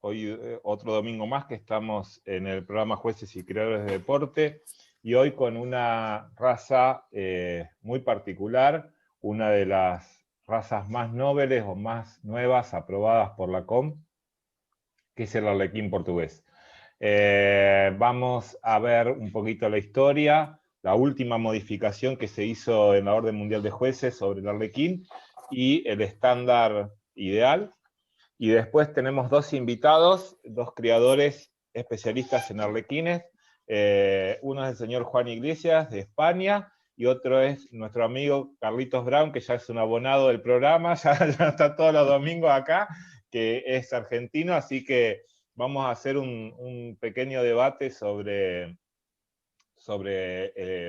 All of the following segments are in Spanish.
Hoy otro domingo más que estamos en el programa Jueces y Creadores de Deporte, y hoy con una raza muy particular, una de las razas más nobles o más nuevas aprobadas por la COM, que es el arlequín portugués. Vamos a ver un poquito la historia, la última modificación que se hizo en la Orden Mundial de Jueces sobre el arlequín y el estándar ideal. Y después tenemos dos invitados, dos criadores especialistas en arlequines. Uno es el señor Juan Iglesias, de España, y otro es nuestro amigo Carlitos Brown, que ya es un abonado del programa, ya está todos los domingos acá, que es argentino, así que vamos a hacer un pequeño debate sobre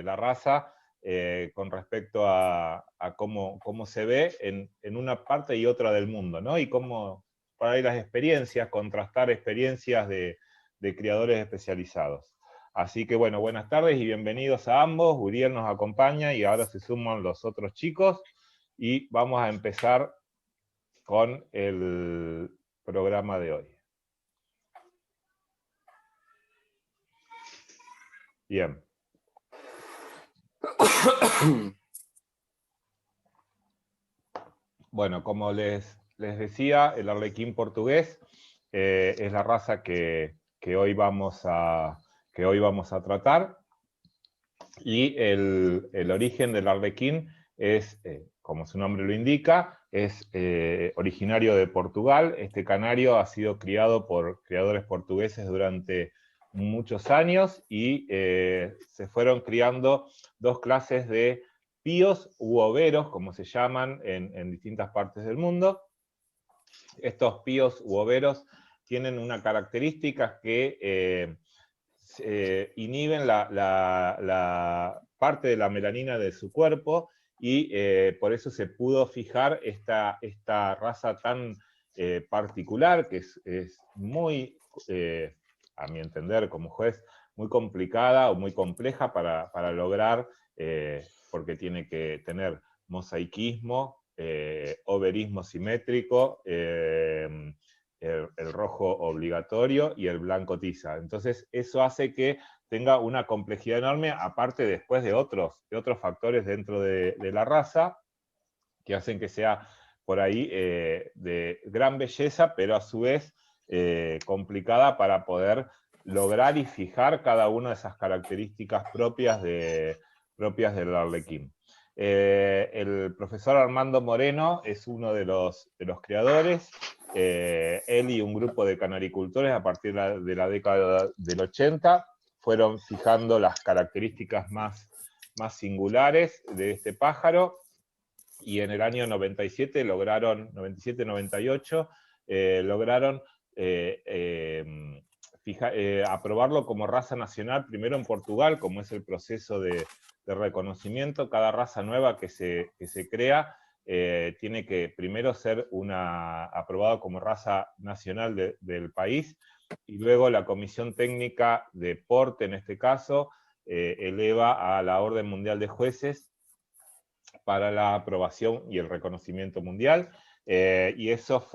la raza con respecto a cómo se ve en una parte y otra del mundo, ¿no? Y cómo, para ahí las experiencias, contrastar experiencias de criadores especializados. Así que bueno, buenas tardes y bienvenidos a ambos. Uriel nos acompaña y ahora se suman los otros chicos y vamos a empezar con el programa de hoy. Bien. Bueno, como les decía, el arlequín portugués es la raza que hoy vamos a tratar. Y el origen del arlequín es, como su nombre lo indica, es originario de Portugal. Este canario ha sido criado por criadores portugueses durante muchos años y se fueron criando dos clases de píos u overos, como se llaman en distintas partes del mundo. Estos píos u overos tienen una característica que inhiben la parte de la melanina de su cuerpo y por eso se pudo fijar esta raza tan particular, que es muy, a mi entender como juez, muy complicada o muy compleja para lograr, porque tiene que tener mosaicismo, overismo simétrico, el rojo obligatorio y el blanco tiza. Entonces eso hace que tenga una complejidad enorme, aparte después de otros factores dentro de la raza, que hacen que sea por ahí de gran belleza, pero a su vez complicada para poder lograr y fijar cada una de esas características propias del arlequín. El profesor Armando Moreno es uno de los creadores. Él y un grupo de canaricultores a partir de la década del 80 fueron fijando las características más singulares de este pájaro, y en el año 97 lograron, 97-98, lograron aprobarlo como raza nacional, primero en Portugal, como es el proceso de reconocimiento. Cada raza nueva que se crea tiene que primero ser aprobado como raza nacional del país, y luego la Comisión Técnica de Porte, en este caso, eleva a la Orden Mundial de Jueces para la aprobación y el reconocimiento mundial, y eso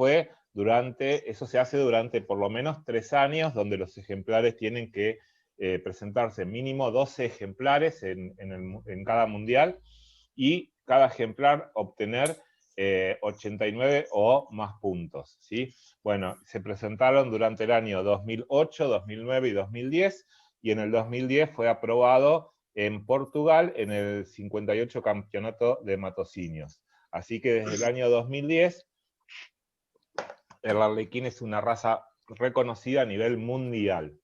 se hace durante por lo menos 3 años, donde los ejemplares tienen que presentarse mínimo 12 ejemplares en cada mundial, y cada ejemplar obtener 89 o más puntos, ¿sí? Bueno, se presentaron durante el año 2008, 2009 y 2010, y en el 2010 fue aprobado en Portugal en el 58 Campeonato de Matociños. Así que desde el año 2010 el arlequín es una raza reconocida a nivel mundial.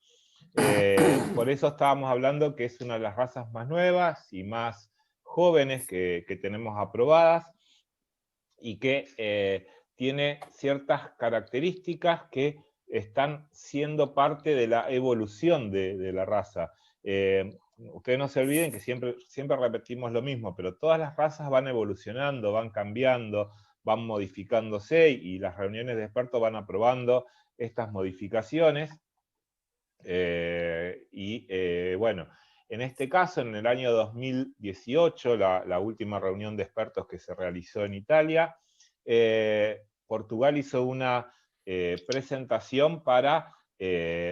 Por eso estábamos hablando que es una de las razas más nuevas y más jóvenes que tenemos aprobadas, y que tiene ciertas características que están siendo parte de la evolución de la raza. Ustedes no se olviden que siempre repetimos lo mismo, pero todas las razas van evolucionando, van cambiando, van modificándose, y las reuniones de expertos van aprobando estas modificaciones. Bueno, en este caso, en el año 2018, la última reunión de expertos que se realizó en Italia, Portugal hizo una presentación para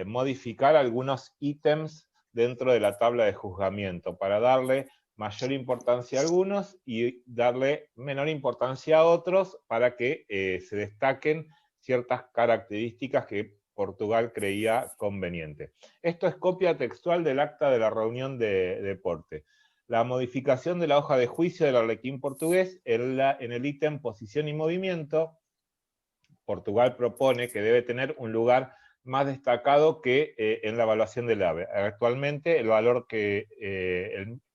modificar algunos ítems dentro de la tabla de juzgamiento, para darle mayor importancia a algunos y darle menor importancia a otros para que se destaquen ciertas características que Portugal creía conveniente. Esto es copia textual del acta de la reunión de deporte. La modificación de la hoja de juicio del Arlequín portugués en el ítem posición y movimiento, Portugal propone que debe tener un lugar más destacado que en la evaluación del AVE. Actualmente el valor que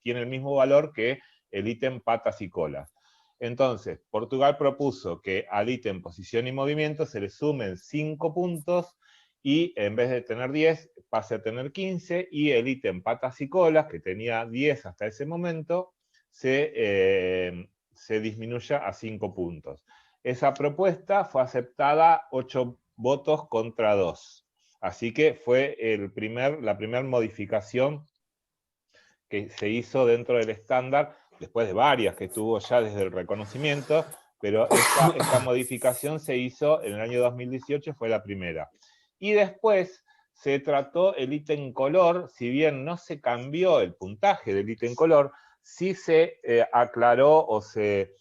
tiene el mismo valor que el ítem patas y colas. Entonces, Portugal propuso que al ítem posición y movimiento se le sumen 5 puntos y en vez de tener 10 pase a tener 15, y el ítem patas y colas, que tenía 10 hasta ese momento, se disminuya a 5 puntos. Esa propuesta fue aceptada 8 votos contra 2. Así que fue la primera modificación que se hizo dentro del estándar, después de varias que tuvo ya desde el reconocimiento, pero esta modificación se hizo en el año 2018, fue la primera. Y después se trató el ítem color, si bien no se cambió el puntaje del ítem color, sí se aclaró o se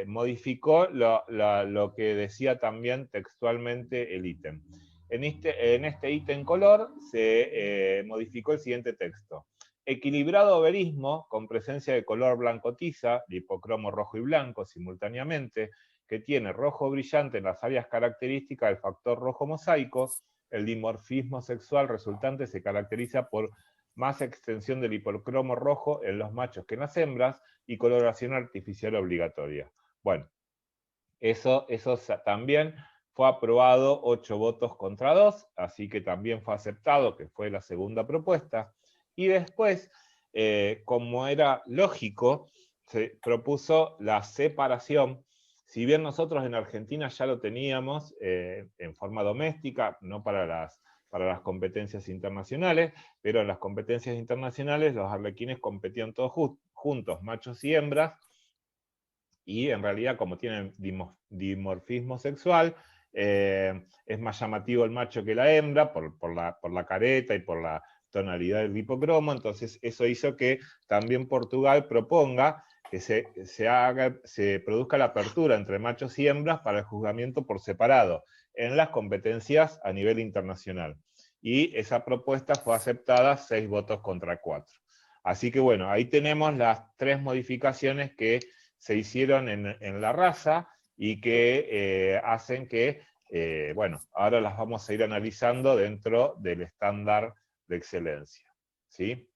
modificó lo que decía también textualmente el ítem. En este ítem color se modificó el siguiente texto. Equilibrado verismo, con presencia de color blanco tiza, de hipocromo rojo y blanco simultáneamente, que tiene rojo brillante en las áreas características del factor rojo mosaico. El dimorfismo sexual resultante se caracteriza por más extensión del hipocromo rojo en los machos que en las hembras y coloración artificial obligatoria. Bueno, eso también fue aprobado 8 votos contra 2, así que también fue aceptado, que fue la segunda propuesta. Y después, como era lógico, se propuso la separación. Si bien nosotros en Argentina ya lo teníamos en forma doméstica, no para las competencias internacionales, pero en las competencias internacionales los arlequines competían todos juntos, machos y hembras, y en realidad como tienen dimorfismo sexual, es más llamativo el macho que la hembra por la careta y por la tonalidad del hipocromo. Entonces eso hizo que también Portugal proponga que se produzca la apertura entre machos y hembras para el juzgamiento por separado en las competencias a nivel internacional. Y esa propuesta fue aceptada 6 votos contra 4. Así que bueno, ahí tenemos las 3 modificaciones que se hicieron en la raza y que hacen que, bueno, ahora las vamos a ir analizando dentro del estándar de excelencia, ¿sí?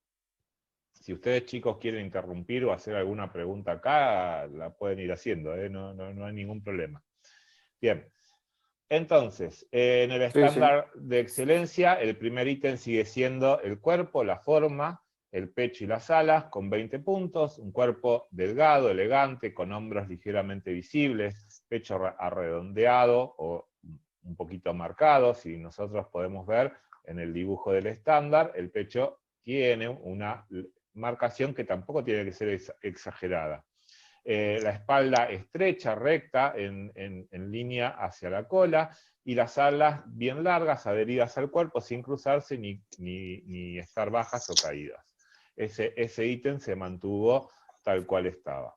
Si ustedes, chicos, quieren interrumpir o hacer alguna pregunta acá, la pueden ir haciendo, no hay ningún problema. Bien, entonces, en el estándar de excelencia, el primer ítem sigue siendo el cuerpo, la forma, el pecho y las alas, con 20 puntos, un cuerpo delgado, elegante, con hombros ligeramente visibles, pecho arredondeado o un poquito marcado. Si nosotros podemos ver en el dibujo del estándar, el pecho tiene una marcación que tampoco tiene que ser exagerada. La espalda estrecha, recta, en línea hacia la cola, y las alas bien largas, adheridas al cuerpo, sin cruzarse ni estar bajas o caídas. Ese ítem se mantuvo tal cual estaba.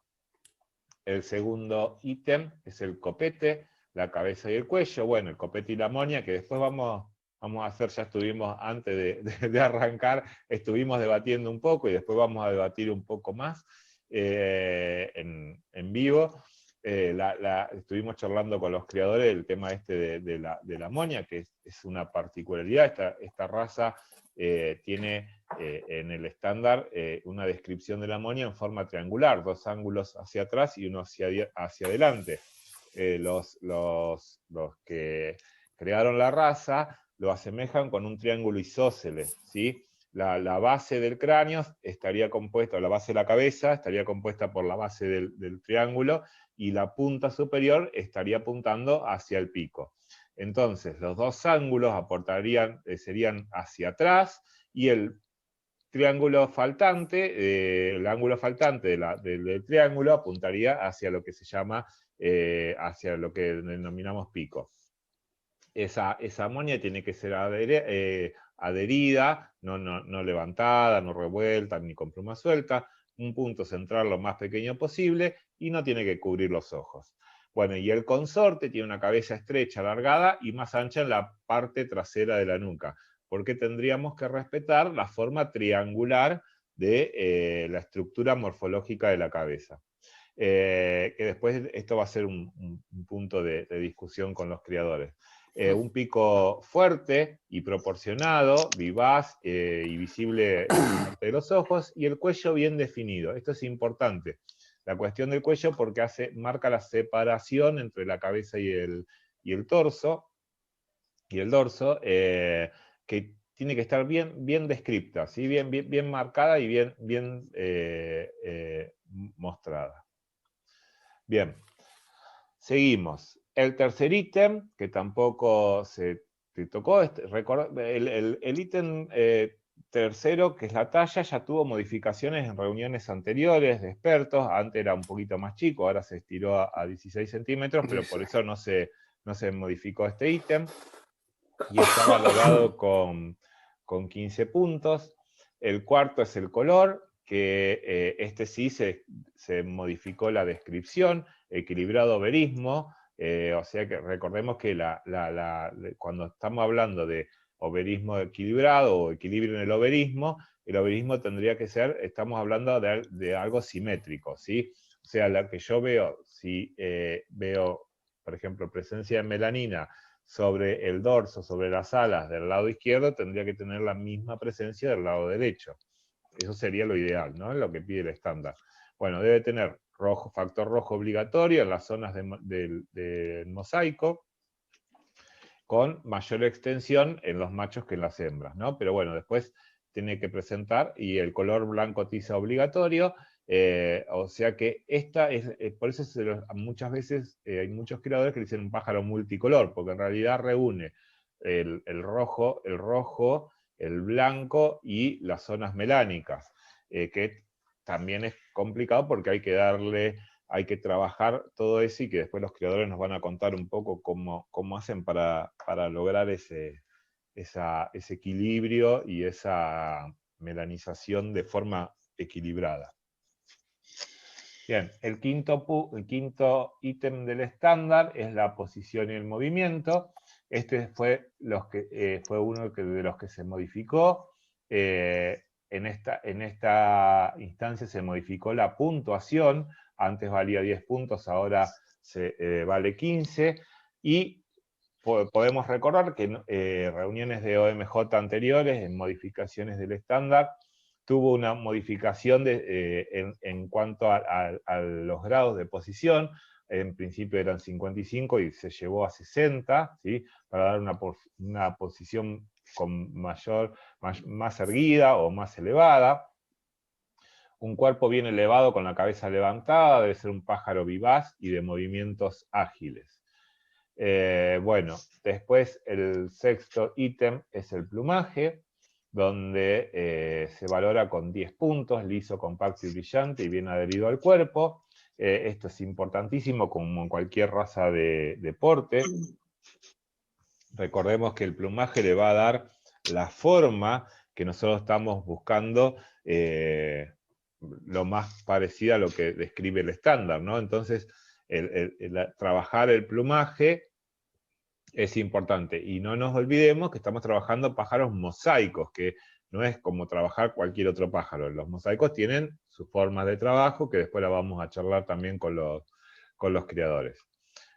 El segundo ítem es el copete, la cabeza y el cuello. Bueno, el copete y la moña, que después vamos a hacer, ya estuvimos, antes de arrancar, estuvimos debatiendo un poco y después vamos a debatir un poco más en vivo. Estuvimos charlando con los criadores del tema de la moña, que es una particularidad. Esta raza tiene en el estándar una descripción de la moña en forma triangular, 2 ángulos hacia atrás y uno hacia adelante. Los que crearon la raza lo asemejan con un triángulo isósceles, ¿sí? La base del cráneo estaría compuesta, la base de la cabeza estaría compuesta por la base del triángulo, y la punta superior estaría apuntando hacia el pico. Entonces, los 2 ángulos serían hacia atrás, y el triángulo faltante, el ángulo faltante del triángulo apuntaría hacia lo que se llama hacia lo que denominamos pico. Esa amonia tiene que ser adherida, no levantada, no revuelta, ni con pluma suelta, un punto central lo más pequeño posible y no tiene que cubrir los ojos. Bueno, y el consorte tiene una cabeza estrecha, alargada y más ancha en la parte trasera de la nuca, porque tendríamos que respetar la forma triangular de la estructura morfológica de la cabeza. Que después esto va a ser un punto de discusión con los criadores. Un pico fuerte y proporcionado, vivaz y visible de los ojos, y el cuello bien definido. Esto es importante. La cuestión del cuello porque marca la separación entre la cabeza y el torso, y el dorso, que tiene que estar bien descripta, ¿sí? bien marcada y bien mostrada. Bien, seguimos. El tercer ítem, que tampoco se te tocó, el ítem tercero, que es la talla, ya tuvo modificaciones en reuniones anteriores de expertos. Antes era un poquito más chico, ahora se estiró a 16 centímetros, pero por eso no se modificó este ítem. Y está valorado con 15 puntos. El cuarto es el color, que este sí se modificó la descripción, equilibrado verismo, o sea que recordemos que cuando estamos hablando de oberismo equilibrado o equilibrio en el oberismo tendría que ser, estamos hablando de algo simétrico, ¿sí? O sea, la que yo veo, si veo, por ejemplo, presencia de melanina sobre el dorso, sobre las alas del lado izquierdo, tendría que tener la misma presencia del lado derecho. Eso sería lo ideal, ¿no? Lo que pide el estándar. Bueno, debe tener factor rojo obligatorio en las zonas del mosaico, con mayor extensión en los machos que en las hembras, ¿no? Pero bueno, después tiene que presentar, y el color blanco tiza obligatorio, o sea que esta es, por eso muchas veces hay muchos criadores que dicen un pájaro multicolor, porque en realidad reúne el rojo, el blanco y las zonas melánicas, que también es complicado porque hay que trabajar todo eso, y que después los criadores nos van a contar un poco cómo hacen para lograr ese equilibrio y esa melanización de forma equilibrada. Bien, el quinto ítem del estándar es la posición y el movimiento. Este fue uno de los que se modificó. En esta instancia se modificó la puntuación. Antes valía 10 puntos, ahora vale 15. Y podemos recordar que reuniones de OMJ anteriores, en modificaciones del estándar, tuvo una modificación en cuanto a los grados de posición. En principio eran 55 y se llevó a 60, ¿sí? Para dar una posición con más erguida o más elevada. Un cuerpo bien elevado con la cabeza levantada, debe ser un pájaro vivaz y de movimientos ágiles. Bueno, después el sexto ítem es el plumaje, donde se valora con 10 puntos, liso, compacto y brillante y bien adherido al cuerpo. Esto es importantísimo como en cualquier raza de deporte. Recordemos que el plumaje le va a dar la forma que nosotros estamos buscando, lo más parecida a lo que describe el estándar, ¿no? Entonces, trabajar el plumaje es importante. Y no nos olvidemos que estamos trabajando pájaros mosaicos, que no es como trabajar cualquier otro pájaro. Los mosaicos tienen sus formas de trabajo, que después la vamos a charlar también con los criadores.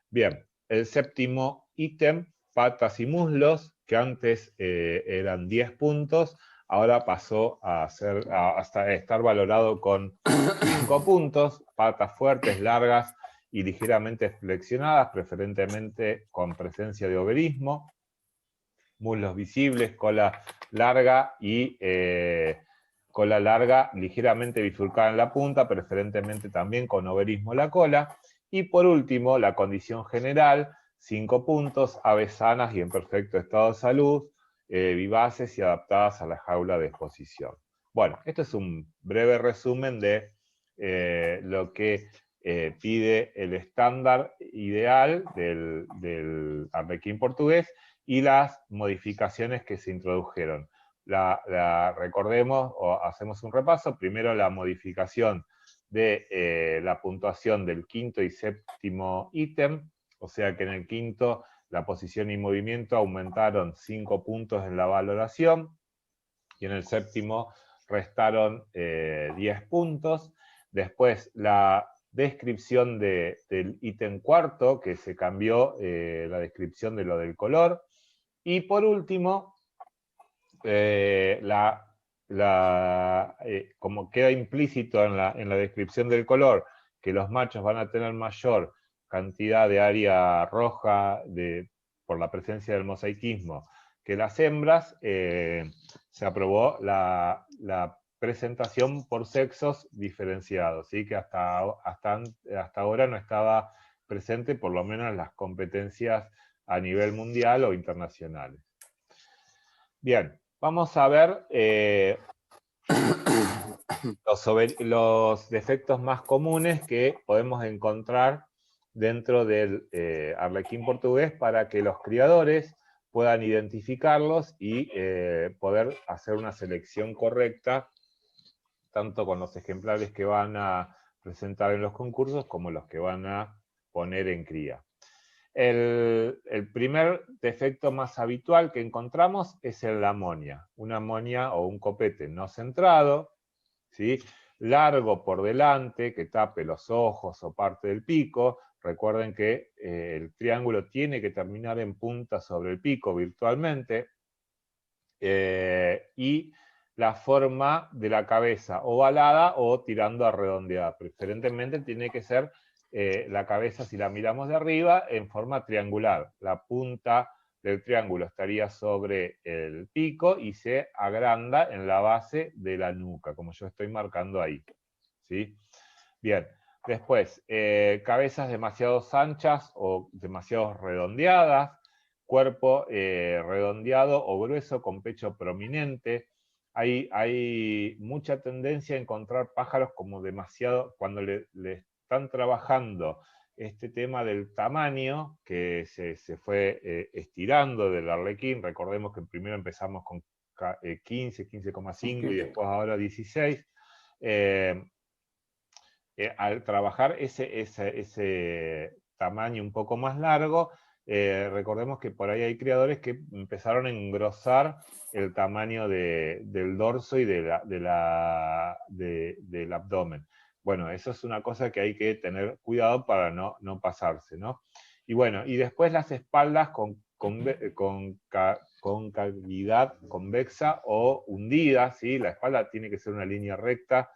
Bien, el séptimo ítem, patas y muslos, que antes eran 10 puntos, ahora pasó hasta estar valorado con 5 puntos, patas fuertes, largas y ligeramente flexionadas, preferentemente con presencia de oberismo, muslos visibles, cola larga ligeramente bifurcada en la punta, preferentemente también con oberismo la cola. Y por último, la condición general, 5 puntos, aves sanas y en perfecto estado de salud, vivaces y adaptadas a la jaula de exposición. Bueno, esto es un breve resumen de lo que pide el estándar ideal del arlequín portugués y las modificaciones que se introdujeron. Recordemos, o hacemos un repaso, primero la modificación de la puntuación del quinto y séptimo ítem, o sea que en el quinto la posición y movimiento aumentaron 5 puntos en la valoración, y en el séptimo restaron 10 puntos. Después la descripción del ítem cuarto, que se cambió la descripción de lo del color. Y por último, como queda implícito en la descripción del color, que los machos van a tener mayor cantidad de área roja por la presencia del mosaicismo que las hembras, se aprobó la presentación por sexos diferenciados, ¿sí? Que hasta ahora no estaba presente, por lo menos en las competencias a nivel mundial o internacionales. Bien, vamos a ver los defectos más comunes que podemos encontrar dentro del arlequín portugués para que los criadores puedan identificarlos y poder hacer una selección correcta, tanto con los ejemplares que van a presentar en los concursos como los que van a poner en cría. El primer defecto más habitual que encontramos es el amonia. Una amonia o un copete no centrado, ¿sí? Largo por delante, que tape los ojos o parte del pico. Recuerden que el triángulo tiene que terminar en punta sobre el pico virtualmente. Y la forma de la cabeza ovalada o tirando a redondeada. Preferentemente tiene que ser la cabeza, si la miramos de arriba, en forma triangular. La punta del triángulo estaría sobre el pico y se agranda en la base de la nuca, como yo estoy marcando ahí. ¿Sí? Bien, después, cabezas demasiado anchas o demasiado redondeadas, cuerpo redondeado o grueso con pecho prominente. Hay mucha tendencia a encontrar pájaros como demasiado, cuando le están trabajando este tema del tamaño, que se fue estirando del arlequín. Recordemos que primero empezamos con 15, 15,5 y después ahora 16. Al trabajar ese tamaño un poco más largo, recordemos que por ahí hay criadores que empezaron a engrosar el tamaño del dorso y del abdomen. Bueno, eso es una cosa que hay que tener cuidado para no pasarse, ¿no? Y bueno, y después las espaldas con concavidad convexa o hundida, ¿sí? La espalda tiene que ser una línea recta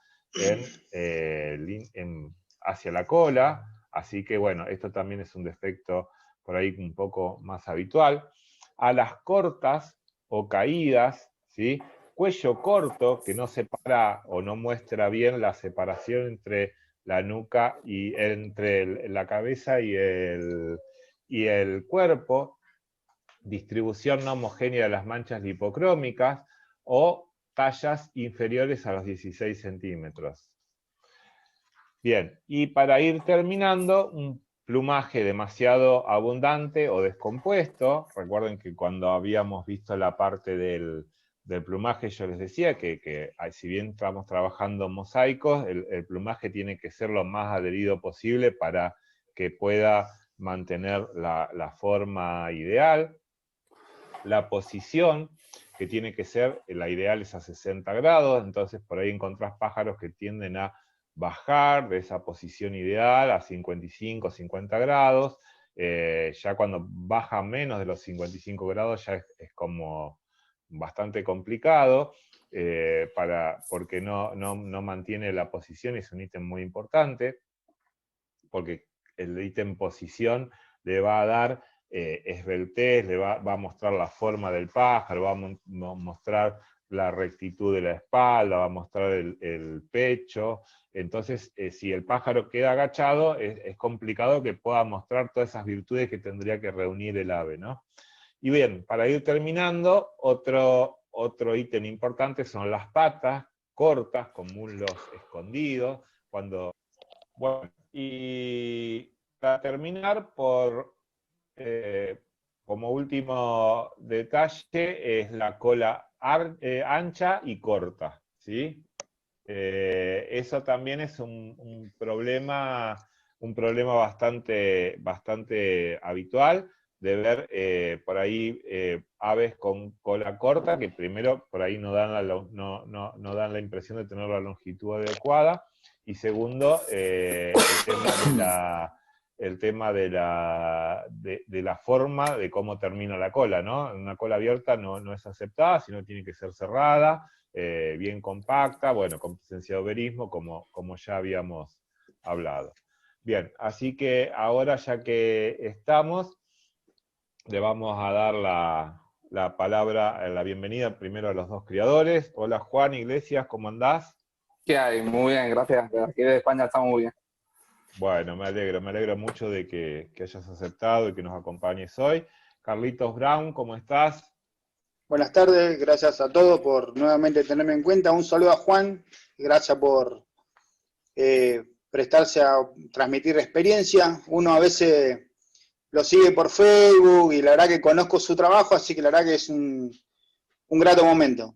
hacia la cola, así que bueno, esto también es un defecto por ahí un poco más habitual. Alas cortas o caídas, ¿sí? Cuello corto, que no separa o no muestra bien la separación entre la nuca y entre la cabeza y el cuerpo. Distribución no homogénea de las manchas lipocrómicas o tallas inferiores a los 16 centímetros. Bien, y para ir terminando, un plumaje demasiado abundante o descompuesto. Recuerden que cuando habíamos visto la parte del plumaje, yo les decía que si bien estamos trabajando mosaicos, el plumaje tiene que ser lo más adherido posible para que pueda mantener la forma ideal. La posición, que tiene que ser, la ideal es a 60 grados, entonces por ahí encontrás pájaros que tienden a bajar de esa posición ideal a 55, 50 grados. Ya cuando baja menos de los 55 grados ya es como bastante complicado, porque no mantiene la posición, y es un ítem muy importante, porque el ítem posición le va a dar esbeltez, le va a mostrar la forma del pájaro, va a mostrar la rectitud de la espalda, va a mostrar el pecho. Entonces, si el pájaro queda agachado, es complicado que pueda mostrar todas esas virtudes que tendría que reunir el ave, ¿no? Y bien, para ir terminando, otro ítem importante son las patas cortas, con muslos escondidos, bueno, Y para terminar, como último detalle, es la cola ancha y corta, ¿sí? Eso también es un problema bastante habitual de ver por ahí aves con cola corta, que primero por ahí no dan no dan la impresión de tener la longitud adecuada, y segundo, el tema de la forma de cómo termina la cola, ¿no? Una cola abierta no es aceptada, sino tiene que ser cerrada, bien compacta, bueno, con presencia de verismo, como ya habíamos hablado. Bien, así que ahora ya que estamos, le vamos a dar la palabra, la bienvenida primero a los dos criadores. Hola Juan Iglesias, ¿cómo andás? ¿Qué hay? Muy bien, gracias. Desde aquí de España estamos muy bien. Bueno, me alegro mucho de que hayas aceptado y que nos acompañes hoy. Carlitos Brown, ¿cómo estás? Buenas tardes, gracias a todos por nuevamente tenerme en cuenta. Un saludo a Juan, gracias por prestarse a transmitir experiencia. Uno a veces lo sigue por Facebook y la verdad que conozco su trabajo, así que la verdad que es un grato momento.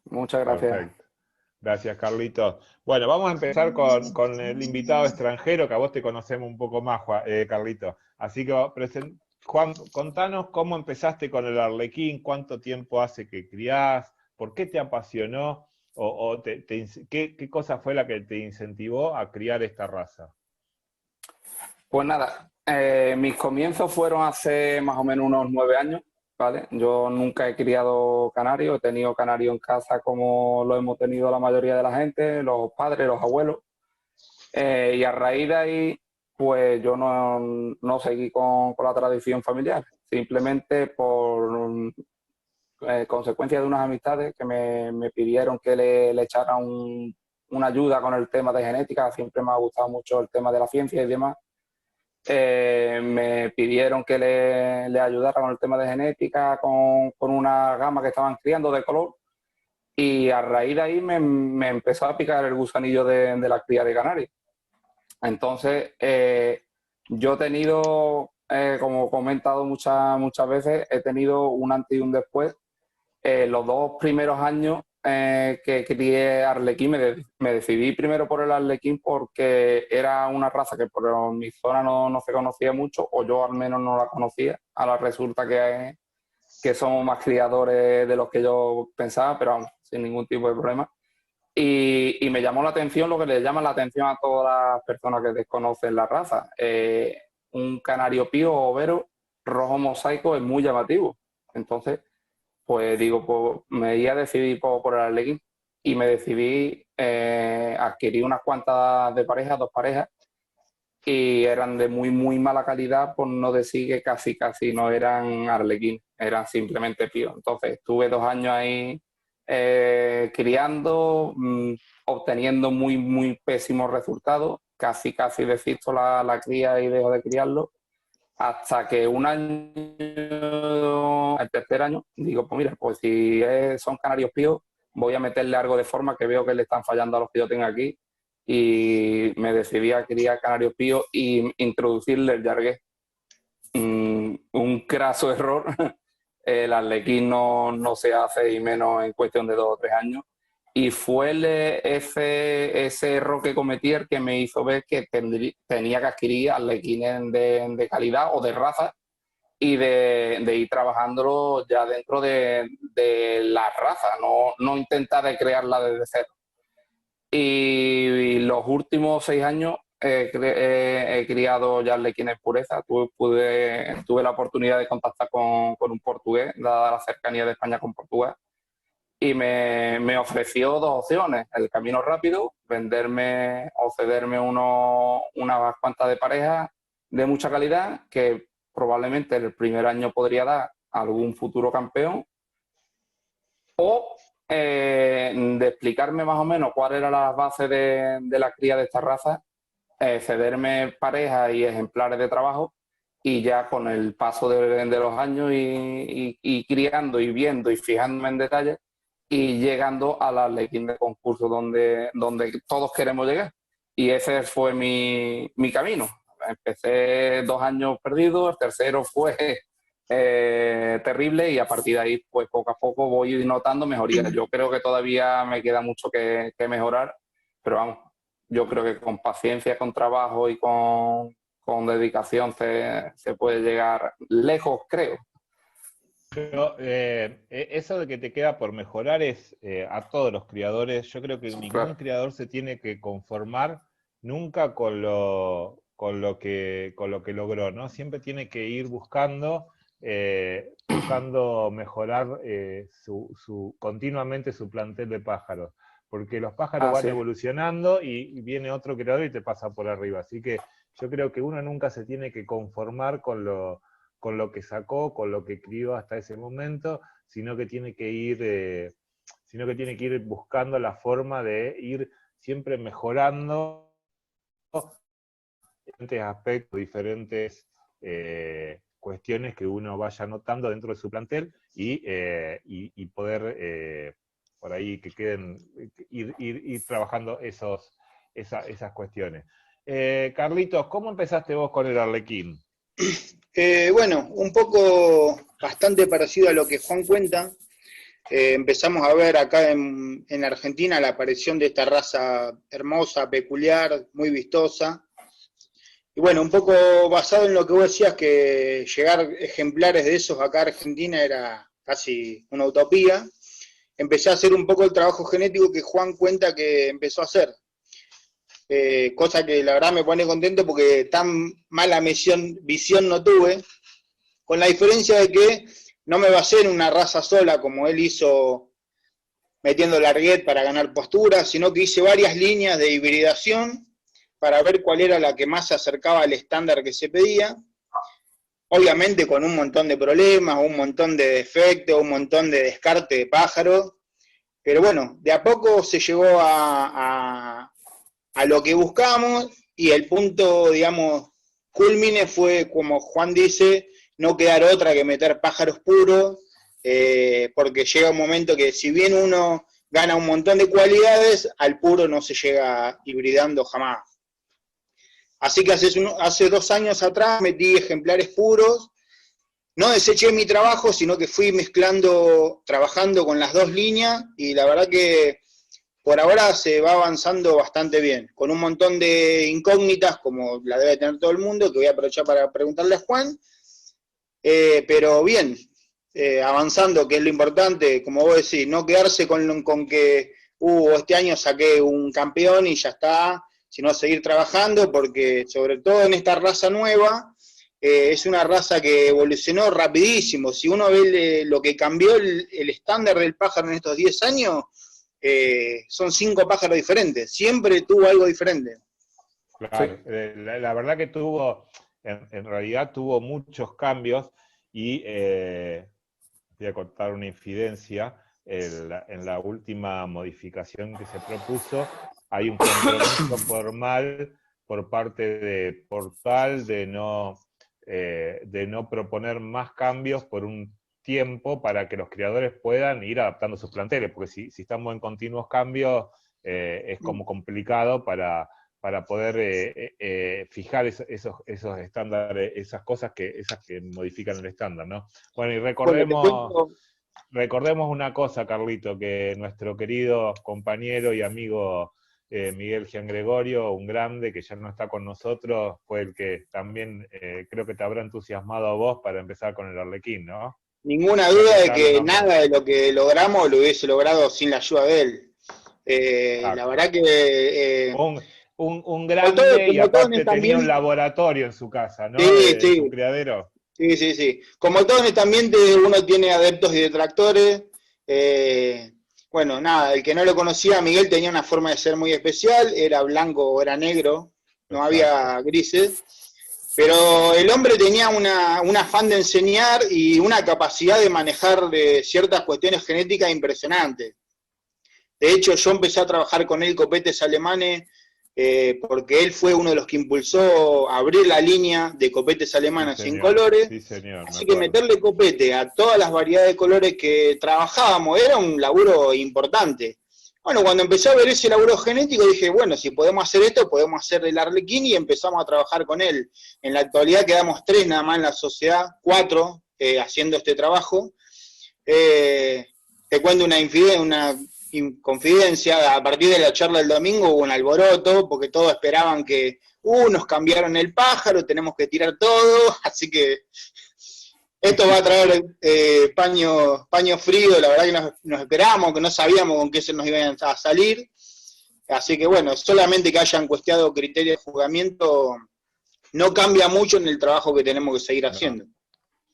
Muchas gracias. Perfecto. Gracias, Carlitos. Bueno, vamos a empezar con el invitado extranjero, que a vos te conocemos un poco más, Carlitos. Así que, Juan, contanos cómo empezaste con el arlequín, cuánto tiempo hace que criás, por qué te apasionó, qué cosa fue la que te incentivó a criar esta raza. Pues nada, mis comienzos fueron hace más o menos unos 9 años, ¿vale? Yo nunca he criado canario, he tenido canario en casa como lo hemos tenido la mayoría de la gente, los padres, los abuelos. Y a raíz de ahí, pues yo no seguí con la tradición familiar, simplemente por consecuencia de unas amistades que me pidieron que le echara una ayuda con el tema de genética. Siempre me ha gustado mucho el tema de la ciencia y demás. Me pidieron que le ayudara con el tema de genética, con una gama que estaban criando de color, y a raíz de ahí me empezó a picar el gusanillo de la cría de canarios. Entonces, yo he tenido, como he comentado muchas veces, he tenido un antes y un después. Los 2 primeros años que crié arlequín, me decidí primero por el arlequín porque era una raza que por mi zona no se conocía mucho, o yo al menos no la conocía. Ahora resulta que somos más criadores de los que yo pensaba, pero vamos, sin ningún tipo de problema. Y me llamó la atención lo que le llama la atención a todas las personas que desconocen la raza. Un canario pío o overo rojo mosaico es muy llamativo. Entonces, pues digo, pues me iba a decidir por el arlequín, y me decidí adquirir unas cuantas de parejas, 2 parejas, y eran de muy mala calidad, por no decir que casi no eran arlequín, eran simplemente pío. Entonces estuve 2 años ahí criando, obteniendo muy pésimos resultados, casi desisto la cría y dejo de criarlo, hasta que un año, el tercer año, digo, pues mira, pues si son canarios píos, voy a meterle algo de forma, que veo que le están fallando a los que yo tengo aquí, y me decidí a criar canarios píos y introducirle el yargué. Un craso error. El arlequín no se hace, y menos en cuestión de 2 o 3 años. Y fue ese error que cometí el que me hizo ver que tenía que adquirir arlequines de calidad o de raza, y de ir trabajándolo ya dentro de la raza, no intentar de crearla desde cero. Y los últimos 6 años he criado ya arlequines pureza. Tuve la oportunidad de contactar con un portugués, dada la cercanía de España con Portugal, y me ofreció 2 opciones: el camino rápido, venderme o cederme unas cuantas de parejas de mucha calidad, que probablemente el primer año podría dar algún futuro campeón, o de explicarme más o menos cuál era la base de la cría de esta raza, cederme parejas y ejemplares de trabajo, y ya con el paso de los años y criando y viendo y fijándome en detalles, y llegando al arlequín de concurso donde todos queremos llegar. y ese fue mi camino. Empecé 2 años perdidos, el tercero fue terrible, y a partir de ahí, pues poco a poco voy notando mejorías. Yo creo que todavía me queda mucho que mejorar, pero vamos, yo creo que con paciencia, con trabajo y con dedicación se puede llegar lejos, creo. Pero eso de que te queda por mejorar es a todos los criadores. Yo creo que ningún criador se tiene que conformar nunca con lo que logró, ¿no? Siempre tiene que ir buscando mejorar continuamente su plantel de pájaros, porque los pájaros van evolucionando y viene otro creador y te pasa por arriba. Así que yo creo que uno nunca se tiene que conformar con lo que sacó, con lo que crió hasta ese momento, sino que tiene que ir buscando la forma de ir siempre mejorando diferentes aspectos, diferentes cuestiones que uno vaya notando dentro de su plantel y poder por ahí que queden, ir trabajando esas cuestiones. Carlitos, ¿cómo empezaste vos con el Arlequín? Bueno, un poco bastante parecido a lo que Juan cuenta. Empezamos a ver acá en Argentina la aparición de esta raza hermosa, peculiar, muy vistosa. Y bueno, un poco basado en lo que vos decías, que llegar ejemplares de esos acá a Argentina era casi una utopía. Empecé a hacer un poco el trabajo genético que Juan cuenta que empezó a hacer. Cosa que la verdad me pone contento porque tan mala visión no tuve, con la diferencia de que no me basé en una raza sola como él hizo metiendo larguet para ganar postura, sino que hice varias líneas de hibridación para ver cuál era la que más se acercaba al estándar que se pedía, obviamente con un montón de problemas, un montón de defectos, un montón de descarte de pájaros, pero bueno, de a poco se llegó a lo que buscamos, y el punto, digamos, culmine fue, como Juan dice, no quedar otra que meter pájaros puros, porque llega un momento que si bien uno gana un montón de cualidades, al puro no se llega hibridando jamás. Así que hace 2 años atrás metí ejemplares puros, no deseché mi trabajo, sino que fui trabajando con las 2 líneas, y la verdad que por ahora se va avanzando bastante bien, con un montón de incógnitas, como la debe tener todo el mundo, que voy a aprovechar para preguntarle a Juan, pero bien, avanzando, que es lo importante, como vos decís, no quedarse con que este año saqué un campeón y ya está, sino seguir trabajando, porque sobre todo en esta raza nueva, es una raza que evolucionó rapidísimo. Si uno ve lo que cambió el estándar del pájaro en estos 10 años, son 5 pájaros diferentes, siempre tuvo algo diferente. Claro, sí. La verdad que en realidad tuvo muchos cambios, y voy a contar una infidencia. En la última modificación que se propuso, hay un compromiso formal por parte de Portal de no proponer más cambios por un tiempo, para que los criadores puedan ir adaptando sus planteles, porque si estamos en continuos cambios, es como complicado para poder fijar esos estándares, esas cosas esas que modifican el estándar, ¿no? Bueno, y recordemos una cosa, Carlito, que nuestro querido compañero y amigo Miguel Giangregorio, un grande que ya no está con nosotros, fue el que también creo que te habrá entusiasmado a vos para empezar con el Arlequín, ¿no? Ninguna duda de que nada de lo que logramos lo hubiese logrado sin la ayuda de él. La verdad que... un grande, y aparte tenía un laboratorio en su casa, ¿no? Sí. Su criadero. Sí. Como todo en este ambiente, uno tiene adeptos y detractores. Bueno, nada, el que no lo conocía, Miguel tenía una forma de ser muy especial, era blanco o era negro, no había grises. Pero el hombre tenía un afán de enseñar y una capacidad de manejar ciertas cuestiones genéticas impresionantes. De hecho, yo empecé a trabajar con él copetes alemanes, porque él fue uno de los que impulsó a abrir la línea de copetes alemanes sin colores. Sí, señor, así que meterle copete a todas las variedades de colores que trabajábamos era un laburo importante. Bueno, cuando empecé a ver ese laburo genético, dije, bueno, si podemos hacer esto, podemos hacer el arlequín y empezamos a trabajar con él. En la actualidad quedamos 3 nada más en la sociedad, 4 haciendo este trabajo. Te cuento una confidencia, a partir de la charla del domingo hubo un alboroto, porque todos esperaban que, nos cambiaron el pájaro, tenemos que tirar todo, así que esto va a traer paño frío, la verdad que nos esperábamos, que no sabíamos con qué se nos iban a salir, así que bueno, solamente que hayan cuestionado criterios de juzgamiento no cambia mucho en el trabajo que tenemos que seguir haciendo.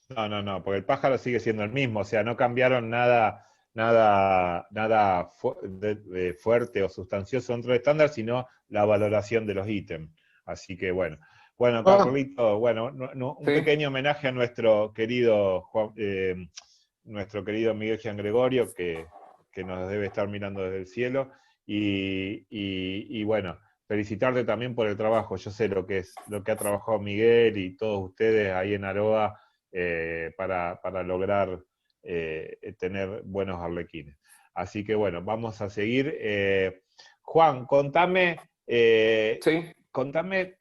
No, porque el pájaro sigue siendo el mismo, o sea, no cambiaron nada fuerte o sustancioso dentro del estándar, sino la valoración de los ítems. Así que bueno. Bueno, Carlito, bueno, un pequeño homenaje a nuestro querido Miguel Gian Gregorio, que nos debe estar mirando desde el cielo, y bueno, felicitarte también por el trabajo. Yo sé lo que ha trabajado Miguel y todos ustedes ahí en Aroa para lograr tener buenos arlequines. Así que bueno, vamos a seguir. Juan, contame. Contame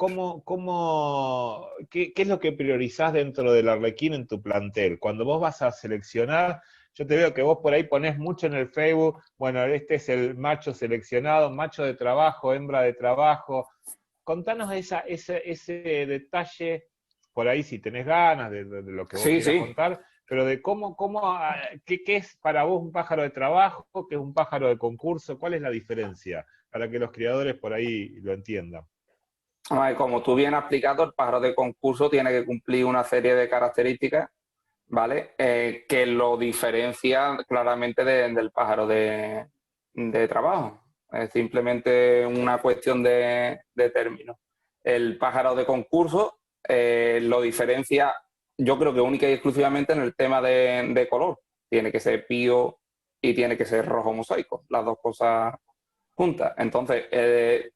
qué es lo que priorizás dentro del arlequín en tu plantel. Cuando vos vas a seleccionar, yo te veo que vos por ahí ponés mucho en el Facebook, bueno, este es el macho seleccionado, macho de trabajo, hembra de trabajo. Contanos ese detalle, por ahí si tenés ganas de lo que vos quieras contar, pero de qué es para vos un pájaro de trabajo, qué es un pájaro de concurso, cuál es la diferencia, para que los criadores por ahí lo entiendan. Como tú bien has explicado, el pájaro de concurso tiene que cumplir una serie de características, ¿vale? Que lo diferencia claramente del pájaro de trabajo. Es simplemente una cuestión de términos. El pájaro de concurso lo diferencia, yo creo que única y exclusivamente en el tema de color. Tiene que ser pío y tiene que ser rojo mosaico, las dos cosas juntas. Entonces,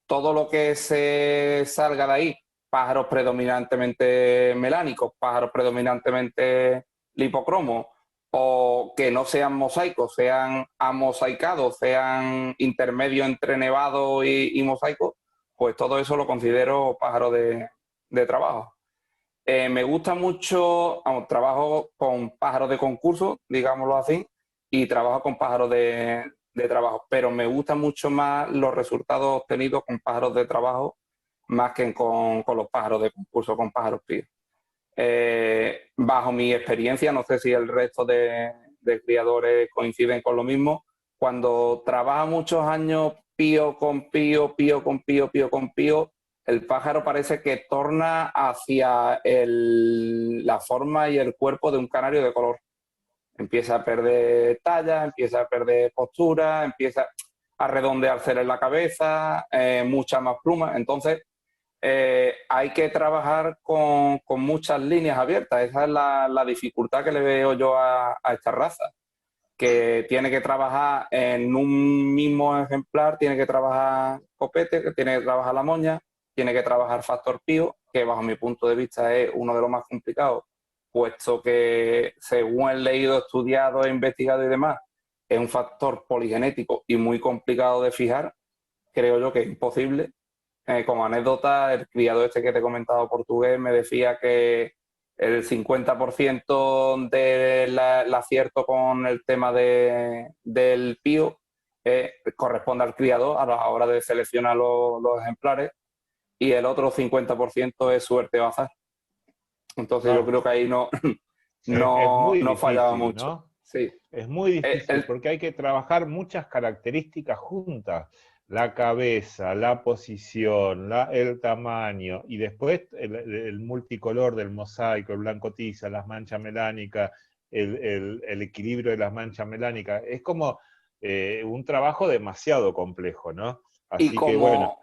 todo lo que se salga de ahí, pájaros predominantemente melánicos, pájaros predominantemente lipocromos, o que no sean mosaicos, sean amosaicados, sean intermedios entre nevado y mosaico, pues todo eso lo considero pájaro de trabajo. Me gusta mucho, trabajo con pájaros de concurso, digámoslo así, y trabajo con pájaros de trabajo, pero me gustan mucho más los resultados obtenidos con pájaros de trabajo más que con los pájaros de concurso, con pájaros píos. Bajo mi experiencia, no sé si el resto de criadores coinciden con lo mismo, cuando trabaja muchos años pío con pío, pío con pío, pío con pío, el pájaro parece que torna hacia la forma y el cuerpo de un canario de color. Empieza a perder talla, empieza a perder postura, empieza a redondearse en la cabeza, mucha más pluma. Entonces, hay que trabajar con muchas líneas abiertas. Esa es la dificultad que le veo yo a esta raza, que tiene que trabajar en un mismo ejemplar, tiene que trabajar copete, que tiene que trabajar la moña, tiene que trabajar factor pío, que bajo mi punto de vista es uno de los más complicados, puesto que según he leído, estudiado, e investigado y demás, es un factor poligenético y muy complicado de fijar. Creo yo que es imposible. Como anécdota, el criador este que te he comentado portugués me decía que el 50% del acierto con el tema del pío corresponde al criador a la hora de seleccionar los ejemplares, y el otro 50% es suerte o azar. Entonces yo creo que ahí no fallaba mucho. ¿No? Sí. Es muy difícil porque hay que trabajar muchas características juntas. La cabeza, la posición, el tamaño, y después el multicolor del mosaico, el blanco tiza, las manchas melánicas, el equilibrio de las manchas melánicas. Es como un trabajo demasiado complejo, ¿no? Así que bueno.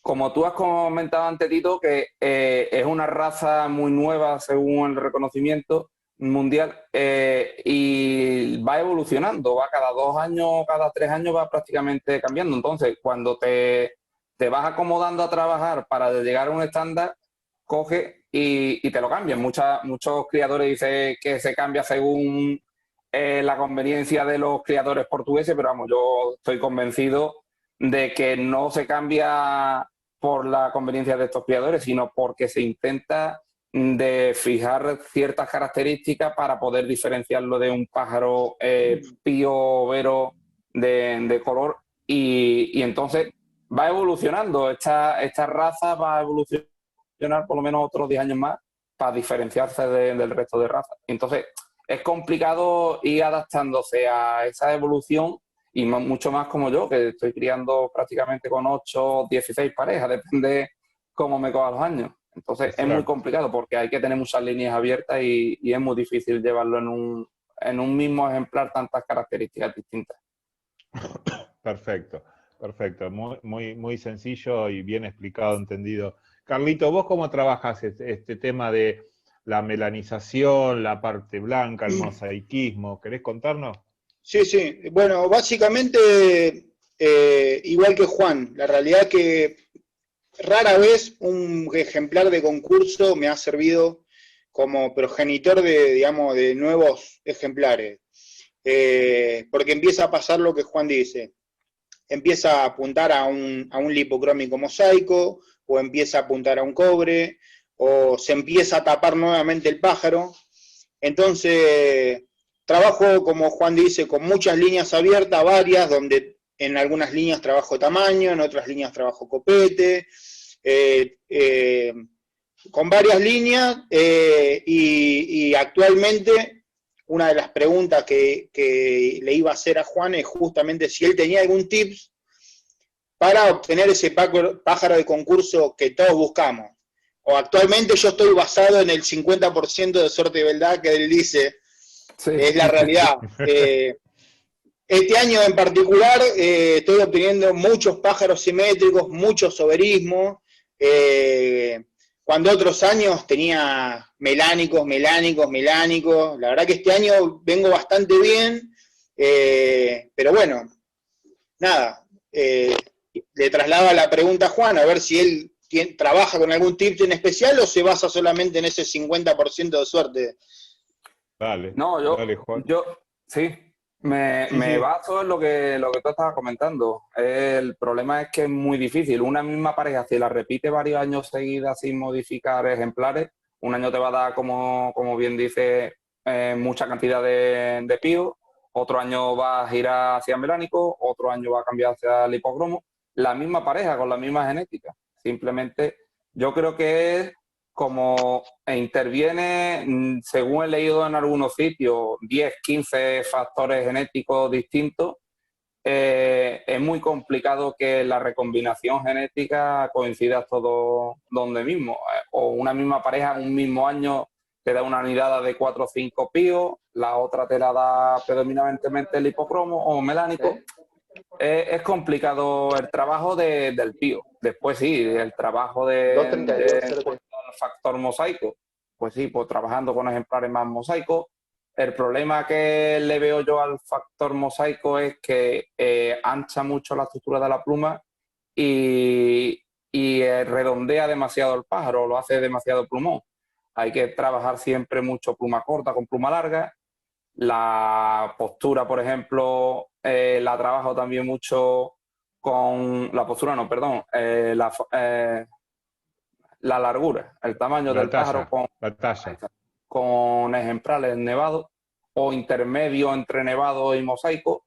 Como tú has comentado antes, Tito, que es una raza muy nueva según el reconocimiento mundial, y va evolucionando, va cada 2 años, cada 3 años va prácticamente cambiando. Entonces, cuando te vas acomodando a trabajar para llegar a un estándar, coge y te lo cambian. Muchos criadores dicen que se cambia según la conveniencia de los criadores portugueses, pero vamos, yo estoy convencido de que no se cambia por la conveniencia de estos criadores, sino porque se intenta de fijar ciertas características para poder diferenciarlo de un pájaro pío overo de color y entonces va evolucionando, esta raza va a evolucionar por lo menos otros 10 años más para diferenciarse del resto de razas. Entonces es complicado ir adaptándose a esa evolución y mucho más como yo, que estoy criando prácticamente con 8, 16 parejas, depende cómo me coja los años. Entonces es muy complicado porque hay que tener muchas líneas abiertas y es muy difícil llevarlo en un mismo ejemplar tantas características distintas. Perfecto, perfecto. Muy sencillo y bien explicado, entendido. Carlito, ¿vos cómo trabajas este tema de la melanización, la parte blanca, el mosaicismo? ¿Querés contarnos? Sí, sí. Bueno, básicamente igual que Juan, la realidad que rara vez un ejemplar de concurso me ha servido como progenitor de, digamos, de nuevos ejemplares. Porque empieza a pasar lo que Juan dice. Empieza a apuntar a un lipocrómico mosaico, o empieza a apuntar a un cobre, o se empieza a tapar nuevamente el pájaro. Entonces, trabajo, como Juan dice, con muchas líneas abiertas, varias, donde en algunas líneas trabajo tamaño, en otras líneas trabajo copete, con varias líneas, y actualmente una de las preguntas que le iba a hacer a Juan es justamente si él tenía algún tips para obtener ese pájaro de concurso que todos buscamos. O actualmente yo estoy basado en el 50% de suerte y verdad que él dice, sí. Es la realidad. Este año en particular estoy obteniendo muchos pájaros simétricos, muchos overismos, cuando otros años tenía melánicos. La verdad que este año vengo bastante bien, pero bueno, nada, le traslado la pregunta a Juan, a ver si él trabaja con algún tip en especial o se basa solamente en ese 50% de suerte. Dale, no, dale, Juan. Yo sí, me baso en lo que tú estabas comentando. El problema es que es muy difícil. Una misma pareja, si la repite varios años seguidas sin modificar ejemplares, un año te va a dar, como bien dice, mucha cantidad de pío, otro año va a girar hacia melánico, otro año va a cambiar hacia lipocromo. La misma pareja, con la misma genética. Simplemente yo creo que es como interviene, según he leído en algunos sitios, 10, 15 factores genéticos distintos, es muy complicado que la recombinación genética coincida todo donde mismo. O una misma pareja en un mismo año te da una nidada de 4 o 5 píos, la otra te la da predominantemente el hipocromo o melánico. Es complicado el trabajo del pío. Después sí, el trabajo del factor mosaico. Pues sí, pues trabajando con ejemplares más mosaicos. El problema que le veo yo al factor mosaico es que ancha mucho la estructura de la pluma y redondea demasiado el pájaro, lo hace demasiado plumón. Hay que trabajar siempre mucho pluma corta con pluma larga. La postura, por ejemplo, la trabajo también mucho con... La postura no, perdón. La largura, el tamaño del pájaro con ejemplares nevados o intermedio entre nevado y mosaico.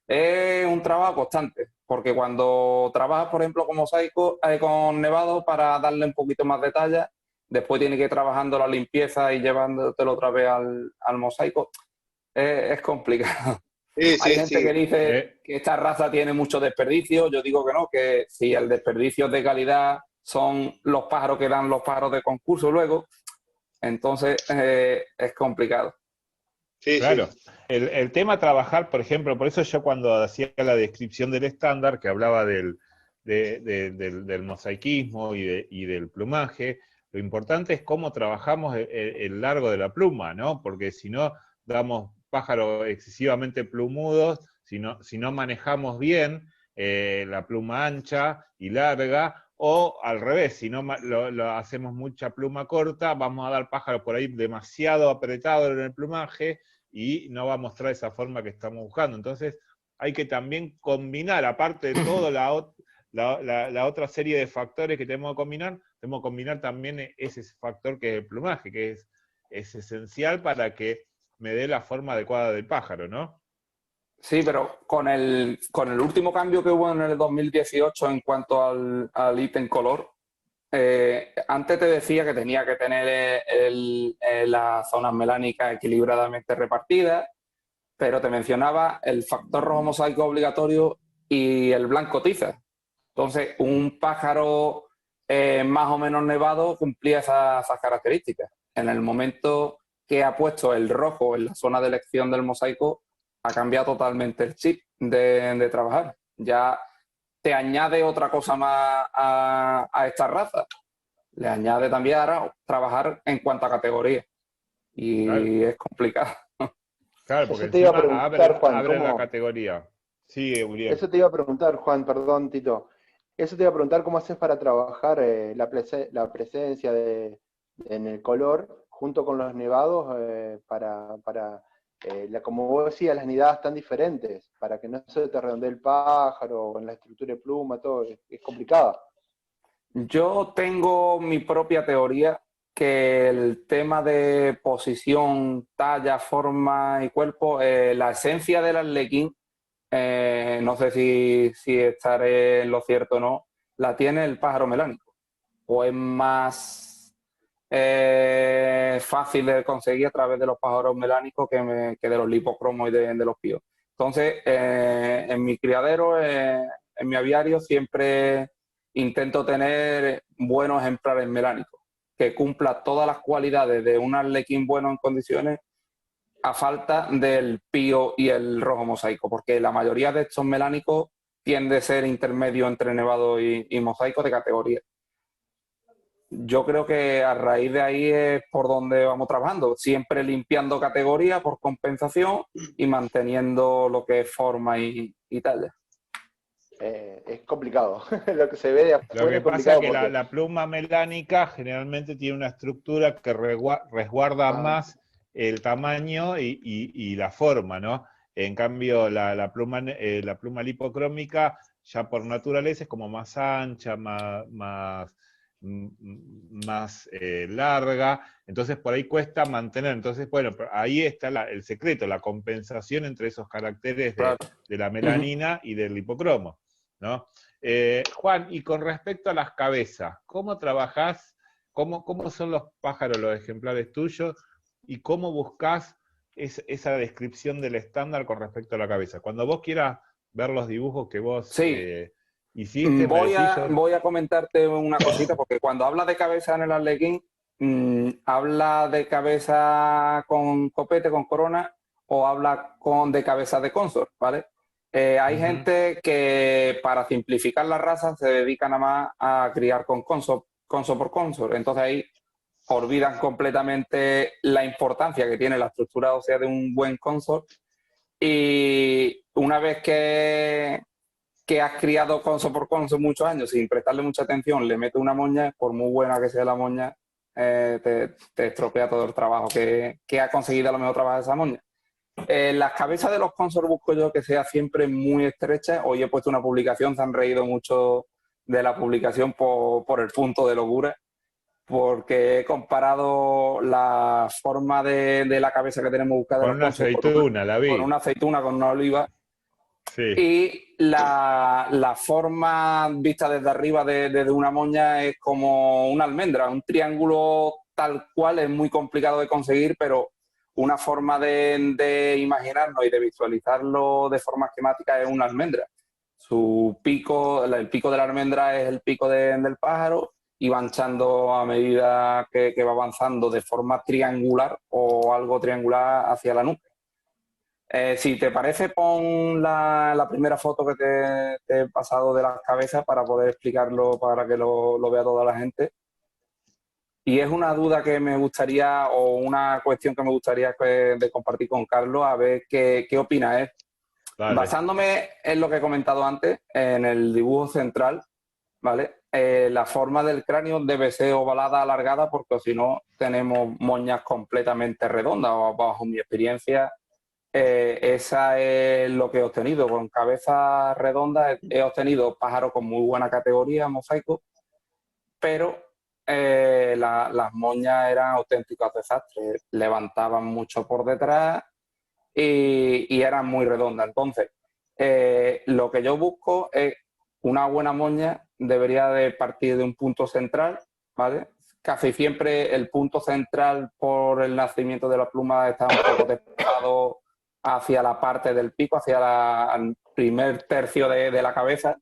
Es un trabajo constante, porque cuando trabajas, por ejemplo, con mosaico, con nevado, para darle un poquito más de talla, después tienes que ir trabajando la limpieza y llevándotelo otra vez al mosaico. Es complicado. Sí, hay gente que dice que esta raza tiene mucho desperdicio. Yo digo que no, que si el desperdicio es de calidad son los pájaros que dan los pájaros de concurso luego, entonces es complicado. Sí, claro. Sí. El tema trabajar, por ejemplo, por eso yo cuando hacía la descripción del estándar, que hablaba del mosaicismo y del plumaje, lo importante es cómo trabajamos el largo de la pluma, ¿no? Porque si no damos pájaros excesivamente plumudos, si no manejamos bien la pluma ancha y larga, o al revés, si no lo hacemos mucha pluma corta, vamos a dar pájaros por ahí demasiado apretados en el plumaje, y no va a mostrar esa forma que estamos buscando. Entonces hay que también combinar, aparte de todo la otra serie de factores que tenemos que combinar también ese factor que es el plumaje, que es esencial para que me dé la forma adecuada del pájaro, ¿no? Sí, pero con el último cambio que hubo en el 2018 en cuanto al ítem color, antes te decía que tenía que tener las zonas melánicas equilibradamente repartidas, pero te mencionaba el factor rojo mosaico obligatorio y el blanco tiza. Entonces, un pájaro más o menos nevado cumplía esas características. En el momento que ha puesto el rojo en la zona de elección del mosaico, ha cambiado totalmente el chip de trabajar. Ya te añade otra cosa más a esta raza. Le añade también ahora trabajar en cuanto a categoría. Y Claro. es complicado. Claro, porque Eso te iba a encima preguntar, Juan, abre la ¿cómo? categoría. Sí, Uriel. Eso te iba a preguntar, Juan, perdón, Tito. Eso te iba a preguntar cómo haces para trabajar la presencia en el color junto con los nevados como vos decías, las nidadas tan diferentes, para que no se te redondee el pájaro, en la estructura de pluma, todo, es complicado. Yo tengo mi propia teoría que el tema de posición, talla, forma y cuerpo, la esencia del arlequín, no sé si estaré en lo cierto o no, la tiene el pájaro melánico. O es más fácil de conseguir a través de los pájaros melánicos que de los lipocromos y de los píos. Entonces, en mi criadero, en mi aviario, siempre intento tener buenos ejemplares melánicos, que cumpla todas las cualidades de un arlequín bueno en condiciones, a falta del pío y el rojo mosaico, porque la mayoría de estos melánicos tiende a ser intermedio entre nevado y mosaico de categoría. Yo creo que a raíz de ahí es por donde vamos trabajando, siempre limpiando categoría por compensación y manteniendo lo que es forma y talla. Es complicado. Lo que se ve de Lo afuera que es pasa es complicado que porque... la pluma melánica generalmente tiene una estructura que resguarda más el tamaño y la forma, ¿no? En cambio, la pluma lipocrómica ya por naturaleza es como más ancha, más larga, entonces por ahí cuesta mantener. Entonces, bueno, ahí está el secreto, la compensación entre esos caracteres Claro. de la melanina y del lipocromo, ¿no? Juan, y con respecto a las cabezas, ¿cómo trabajás? ¿Cómo son los pájaros, los ejemplares tuyos? ¿Y cómo buscás esa descripción del estándar con respecto a la cabeza? Cuando vos quieras ver los dibujos que vos Sí, hiciste, me decís yo. voy a comentarte una cosita, porque cuando habla de cabeza en el arlequín, ¿habla de cabeza con copete, con corona, o habla de cabeza de consort, ¿vale? Hay gente que para simplificar la raza se dedica nada más a criar con consort por consort. Entonces ahí olvidan completamente la importancia que tiene la estructura ósea de un buen consort. Y una vez que has criado consort por consort muchos años sin prestarle mucha atención, le metes una moña, por muy buena que sea la moña, te estropea todo el trabajo que ha conseguido a lo mejor trabajar esa moña. Las cabezas de los consort busco yo que sea siempre muy estrecha. Hoy he puesto una publicación, se han reído mucho de la publicación por el punto de locura, porque he comparado la forma de la cabeza que tenemos buscada de Con los una consort aceituna, la vi. con una aceituna, con una oliva, Sí. y la forma vista desde arriba de una moña es como una almendra, un triángulo tal cual. Es muy complicado de conseguir, pero una forma de imaginarnos y de visualizarlo de forma esquemática es una almendra. Su pico, el pico de la almendra es el pico del pájaro, y va anchando a medida que va avanzando de forma triangular o algo triangular hacia la nuca. Si te parece, pon la primera foto que te he pasado de las cabezas para poder explicarlo, para que lo vea toda la gente. Y es una duda que me gustaría, o una cuestión que me gustaría de compartir con Carlos, a ver qué opina él. Dale. Basándome en lo que he comentado antes, en el dibujo central, ¿vale? La forma del cráneo debe ser ovalada, alargada, porque si no tenemos moñas completamente redondas, bajo mi experiencia. esa es lo que he obtenido. Con cabeza redonda he obtenido pájaros con muy buena categoría, mosaico, pero las moñas eran auténticos desastres. Levantaban mucho por detrás y eran muy redondas. Entonces, lo que yo busco es una buena moña, debería de partir de un punto central, ¿vale? Casi siempre el punto central por el nacimiento de la pluma está un poco desplazado hacia la parte del pico, hacia el primer tercio de la cabeza.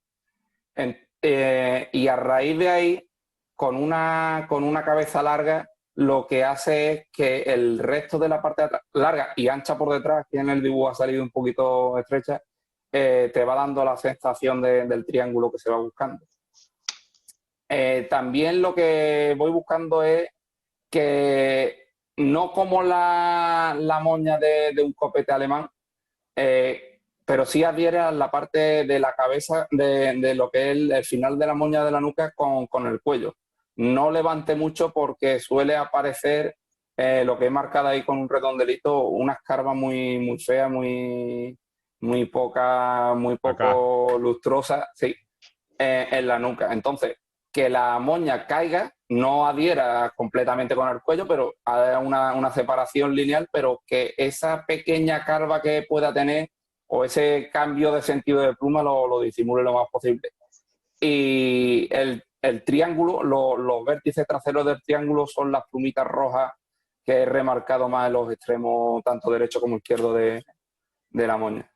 Y a raíz de ahí, con una cabeza larga, lo que hace es que el resto de la parte de atrás, larga y ancha por detrás, que en el dibujo ha salido un poquito estrecha, te va dando la sensación del triángulo que se va buscando. También lo que voy buscando es que no como la moña de un copete alemán, pero sí adhiere a la parte de la cabeza de lo que es el final de la moña de la nuca con el cuello. No levante mucho porque suele aparecer lo que he marcado ahí con un redondelito, una escarba muy, muy fea, muy poco Acá. lustrosa, sí, en la nuca. Entonces, que la moña caiga, no adhiera completamente con el cuello, pero haga una separación lineal, pero que esa pequeña carva que pueda tener o ese cambio de sentido de pluma lo disimule lo más posible. Y el triángulo, los vértices traseros del triángulo son las plumitas rojas que he remarcado más en los extremos, tanto derecho como izquierdo de la moña.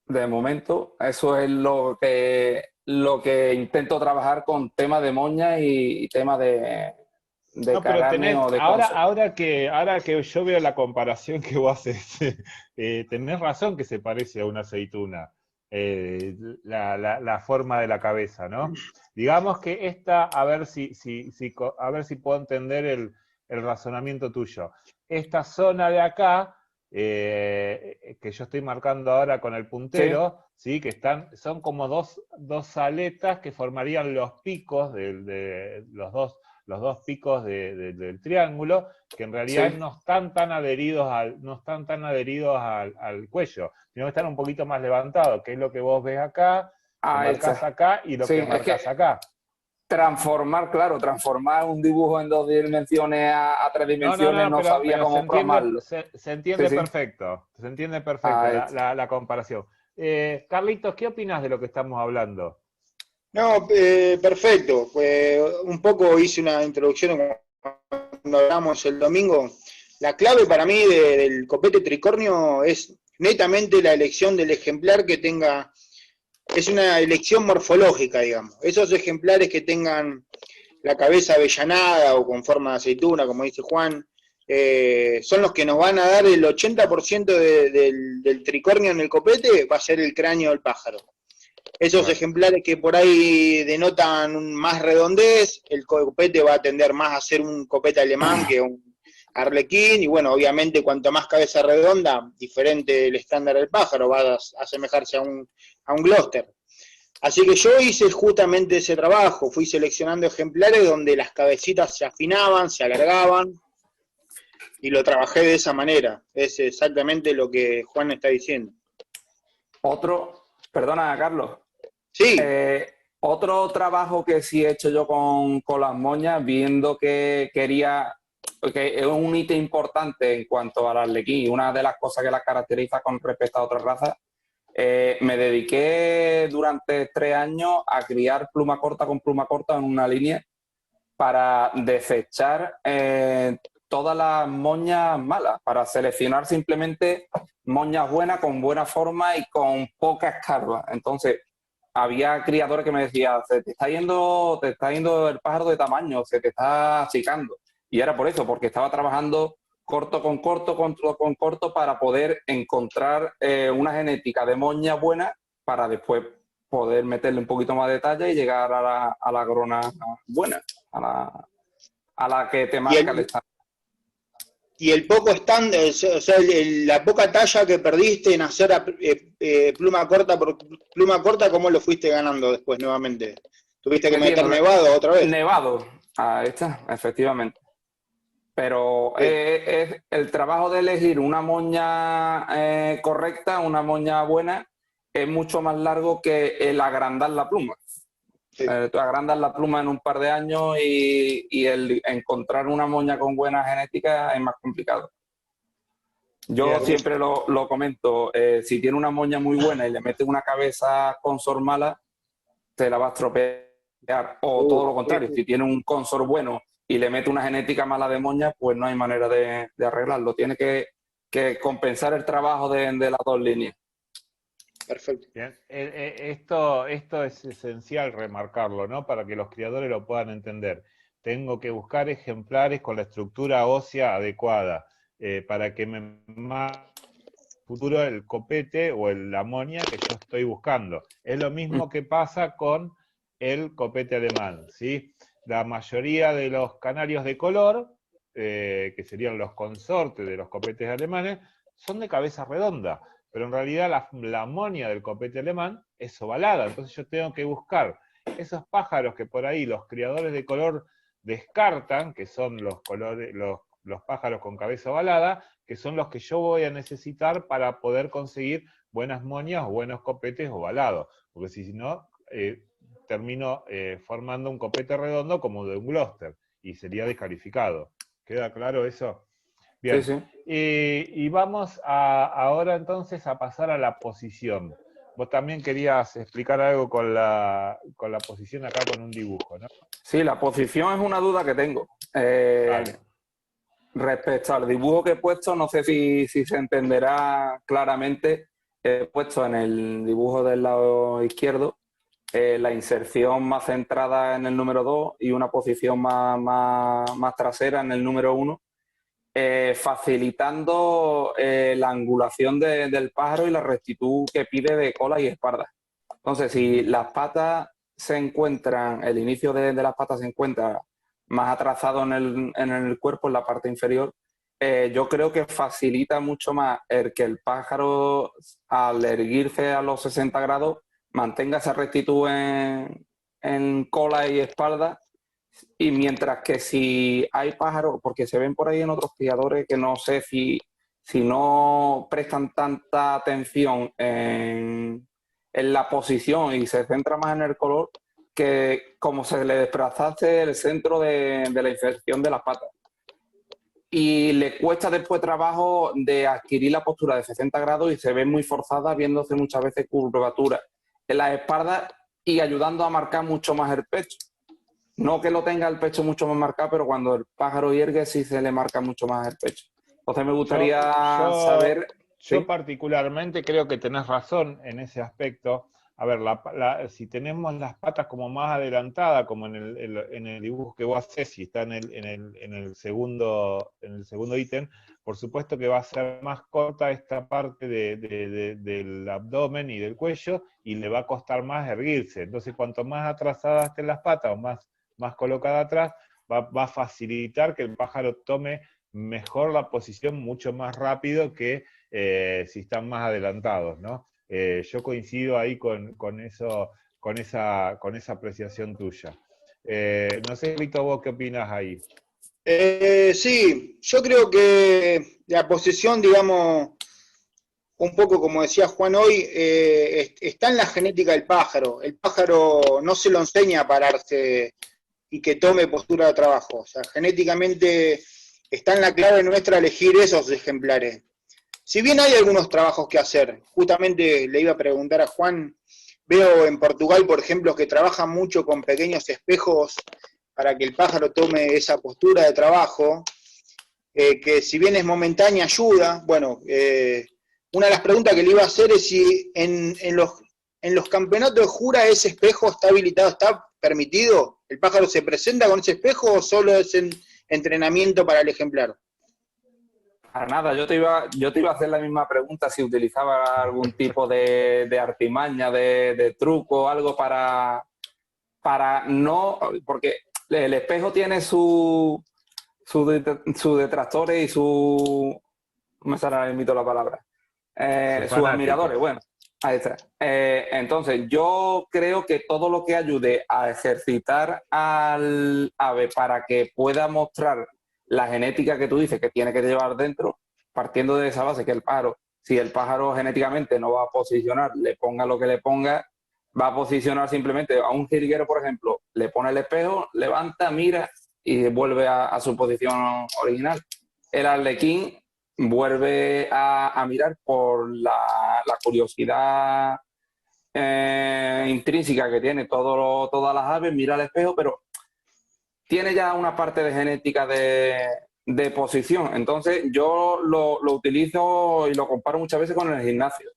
De momento, eso es lo que intento trabajar con temas de moña y temas de No, pero carne o de concept. ahora que yo veo la comparación que vos haces, tenés razón que se parece a una aceituna, la forma de la cabeza, ¿no? Digamos que esta, a ver si puedo entender el razonamiento tuyo. Esta zona de acá, que yo estoy marcando ahora con el puntero, ¿sí? Que son como dos aletas que formarían los picos de los dos picos del triángulo, que en realidad Sí. no están tan adheridos al cuello, sino que están un poquito más levantados, que es lo que vos ves acá, que marcás Está. acá y lo Sí, que es marcás que acá. transformar un dibujo en 2 dimensiones a 3 dimensiones, No, no sabía pero se cómo entiende, plasmarlo. se Sí, entiende sí. perfecto, se entiende perfecto Está. la comparación. Carlitos, ¿qué opinas de lo que estamos hablando? No, perfecto. Un poco hice una introducción cuando hablamos el domingo. La clave para mí del copete tricornio es netamente la elección del ejemplar que tenga, es una elección morfológica, digamos. Esos ejemplares que tengan la cabeza avellanada o con forma de aceituna, como dice Juan, son los que nos van a dar el 80% del tricornio en el copete, va a ser el cráneo del pájaro. Esos ejemplares que por ahí denotan más redondez, el copete va a tender más a ser un copete alemán que un arlequín, y bueno, obviamente cuanto más cabeza redonda, diferente el estándar del pájaro, va a asemejarse a un Gloster. Así que yo hice justamente ese trabajo, fui seleccionando ejemplares donde las cabecitas se afinaban, se alargaban, y lo trabajé de esa manera. Es exactamente lo que Juan está diciendo. Perdona, Carlos. Sí. Otro trabajo que sí he hecho yo con las moñas, viendo que quería, porque es un ítem importante en cuanto al arlequín, una de las cosas que las caracteriza con respecto a otras razas, me dediqué durante 3 años a criar pluma corta con pluma corta en una línea para desechar todas las moñas malas, para seleccionar simplemente moñas buenas, con buena forma y con poca escarba. Entonces, había criadores que me decían, se te está yendo el pájaro de tamaño, se te está achicando. Y era por eso, porque estaba trabajando corto con corto para poder encontrar una genética de moña buena para después poder meterle un poquito más de detalle y llegar a la grona buena, a la que te marca el estándar. Y el poco estándar, o sea, la poca talla que perdiste en hacer pluma corta por pluma corta, ¿cómo lo fuiste ganando después nuevamente? ¿Tuviste que meter nevado otra vez? Nevado, ahí está, efectivamente. Pero Sí. es el trabajo de elegir una moña correcta, una moña buena, es mucho más largo que el agrandar la pluma. Sí. Tú agrandas la pluma en un par de años y el encontrar una moña con buena genética es más complicado. Yo Bien. siempre lo comento, si tiene una moña muy buena y le metes una cabeza consor mala, te la va a estropear. O todo lo contrario, si tiene un consor bueno y le mete una genética mala de moña, pues no hay manera de arreglarlo. Tiene que compensar el trabajo de las dos líneas. Perfecto. Bien. Esto es esencial remarcarlo, ¿no? Para que los criadores lo puedan entender. Tengo que buscar ejemplares con la estructura ósea adecuada para que me futuro el copete o la amonia que yo estoy buscando. Es lo mismo que pasa con el copete alemán, ¿sí? La mayoría de los canarios de color, que serían los consortes de los copetes alemanes, son de cabeza redonda, pero en realidad la amonia del copete alemán es ovalada, entonces yo tengo que buscar esos pájaros que por ahí los criadores de color descartan, que son los pájaros con cabeza ovalada, que son los que yo voy a necesitar para poder conseguir buenas moñas o buenos copetes ovalados, porque si no, termino formando un copete redondo como de un Gloucester, y sería descalificado. ¿Queda claro eso? Bien. Sí, sí. Y vamos ahora entonces a pasar a la posición. Vos también querías explicar algo con la posición acá con un dibujo, ¿no? Sí, la posición es una duda que tengo. Vale. Respecto al dibujo que he puesto, no sé si se entenderá claramente. He puesto en el dibujo del lado izquierdo la inserción más centrada en el número 2 y una posición más trasera en el número 1, facilitando la angulación del pájaro y la rectitud que pide de cola y espalda. Entonces, si las patas se encuentran, el inicio de las patas se encuentra más atrasado en el cuerpo, en la parte inferior, yo creo que facilita mucho más el que el pájaro, al erguirse a los 60 grados, mantenga esa rectitud en cola y espalda. Y mientras que si hay pájaros, porque se ven por ahí en otros criadores que no sé si no prestan tanta atención en la posición y se centra más en el color, que como se le desplazase el centro de la inserción de las patas. Y le cuesta después trabajo de adquirir la postura de 60 grados y se ve muy forzada, viéndose muchas veces curvatura en la espalda y ayudando a marcar mucho más el pecho. No que lo tenga el pecho mucho más marcado, pero cuando el pájaro hiergue sí se le marca mucho más el pecho. Entonces me gustaría saber... Yo ¿sí? particularmente creo que tenés razón en ese aspecto. A ver, si tenemos las patas como más adelantadas, como en el dibujo que vos haces, si está en el segundo ítem, por supuesto que va a ser más corta esta parte del abdomen y del cuello, y le va a costar más erguirse. Entonces, cuanto más atrasadas estén las patas o más colocada atrás, va a facilitar que el pájaro tome mejor la posición mucho más rápido que si están más adelantados, ¿no? Yo coincido ahí con esa apreciación tuya. No sé, Rito, vos qué opinas ahí. Sí, yo creo que la posición, digamos, un poco como decía Juan hoy, está en la genética del pájaro. El pájaro no se lo enseña a pararse y que tome postura de trabajo. O sea, genéticamente está en la clave nuestra elegir esos ejemplares. Si bien hay algunos trabajos que hacer, justamente le iba a preguntar a Juan, veo en Portugal, por ejemplo, que trabajan mucho con pequeños espejos para que el pájaro tome esa postura de trabajo, que si bien es momentánea ayuda. Bueno, una de las preguntas que le iba a hacer es si en los campeonatos de jura ese espejo está habilitado, está permitido. ¿El pájaro se presenta con ese espejo o solo es entrenamiento para el ejemplar? Para nada, yo te iba a hacer la misma pregunta si utilizaba algún tipo de artimaña, de truco, algo para no... Porque el espejo tiene sus detractores y no me sale ahora mismo la palabra. Sus admiradores, bueno, ahí está. Entonces, yo creo que todo lo que ayude a ejercitar al ave para que pueda mostrar la genética que tú dices que tiene que llevar dentro, partiendo de esa base que el pájaro, si el pájaro genéticamente no va a posicionar, le ponga lo que le ponga, va a posicionar simplemente a un jilguero, por ejemplo, le pone el espejo, levanta, mira y vuelve a su posición original. El arlequín vuelve a mirar por la curiosidad intrínseca que tiene todas las aves, mira al espejo, pero tiene ya una parte de genética de posición. Entonces yo lo utilizo y lo comparo muchas veces con el gimnasio.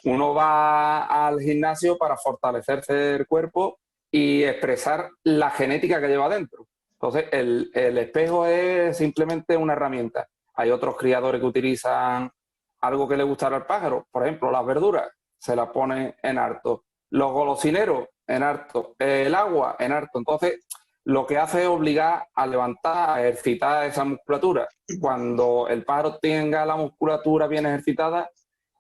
Uno va al gimnasio para fortalecerse el cuerpo y expresar la genética que lleva dentro. Entonces el espejo es simplemente una herramienta. Hay otros criadores que utilizan algo que le gustará al pájaro, por ejemplo, las verduras, se las pone en harto. Los golosineros, en harto. El agua, en harto. Entonces, lo que hace es obligar a levantar, a ejercitar esa musculatura. Cuando el pájaro tenga la musculatura bien ejercitada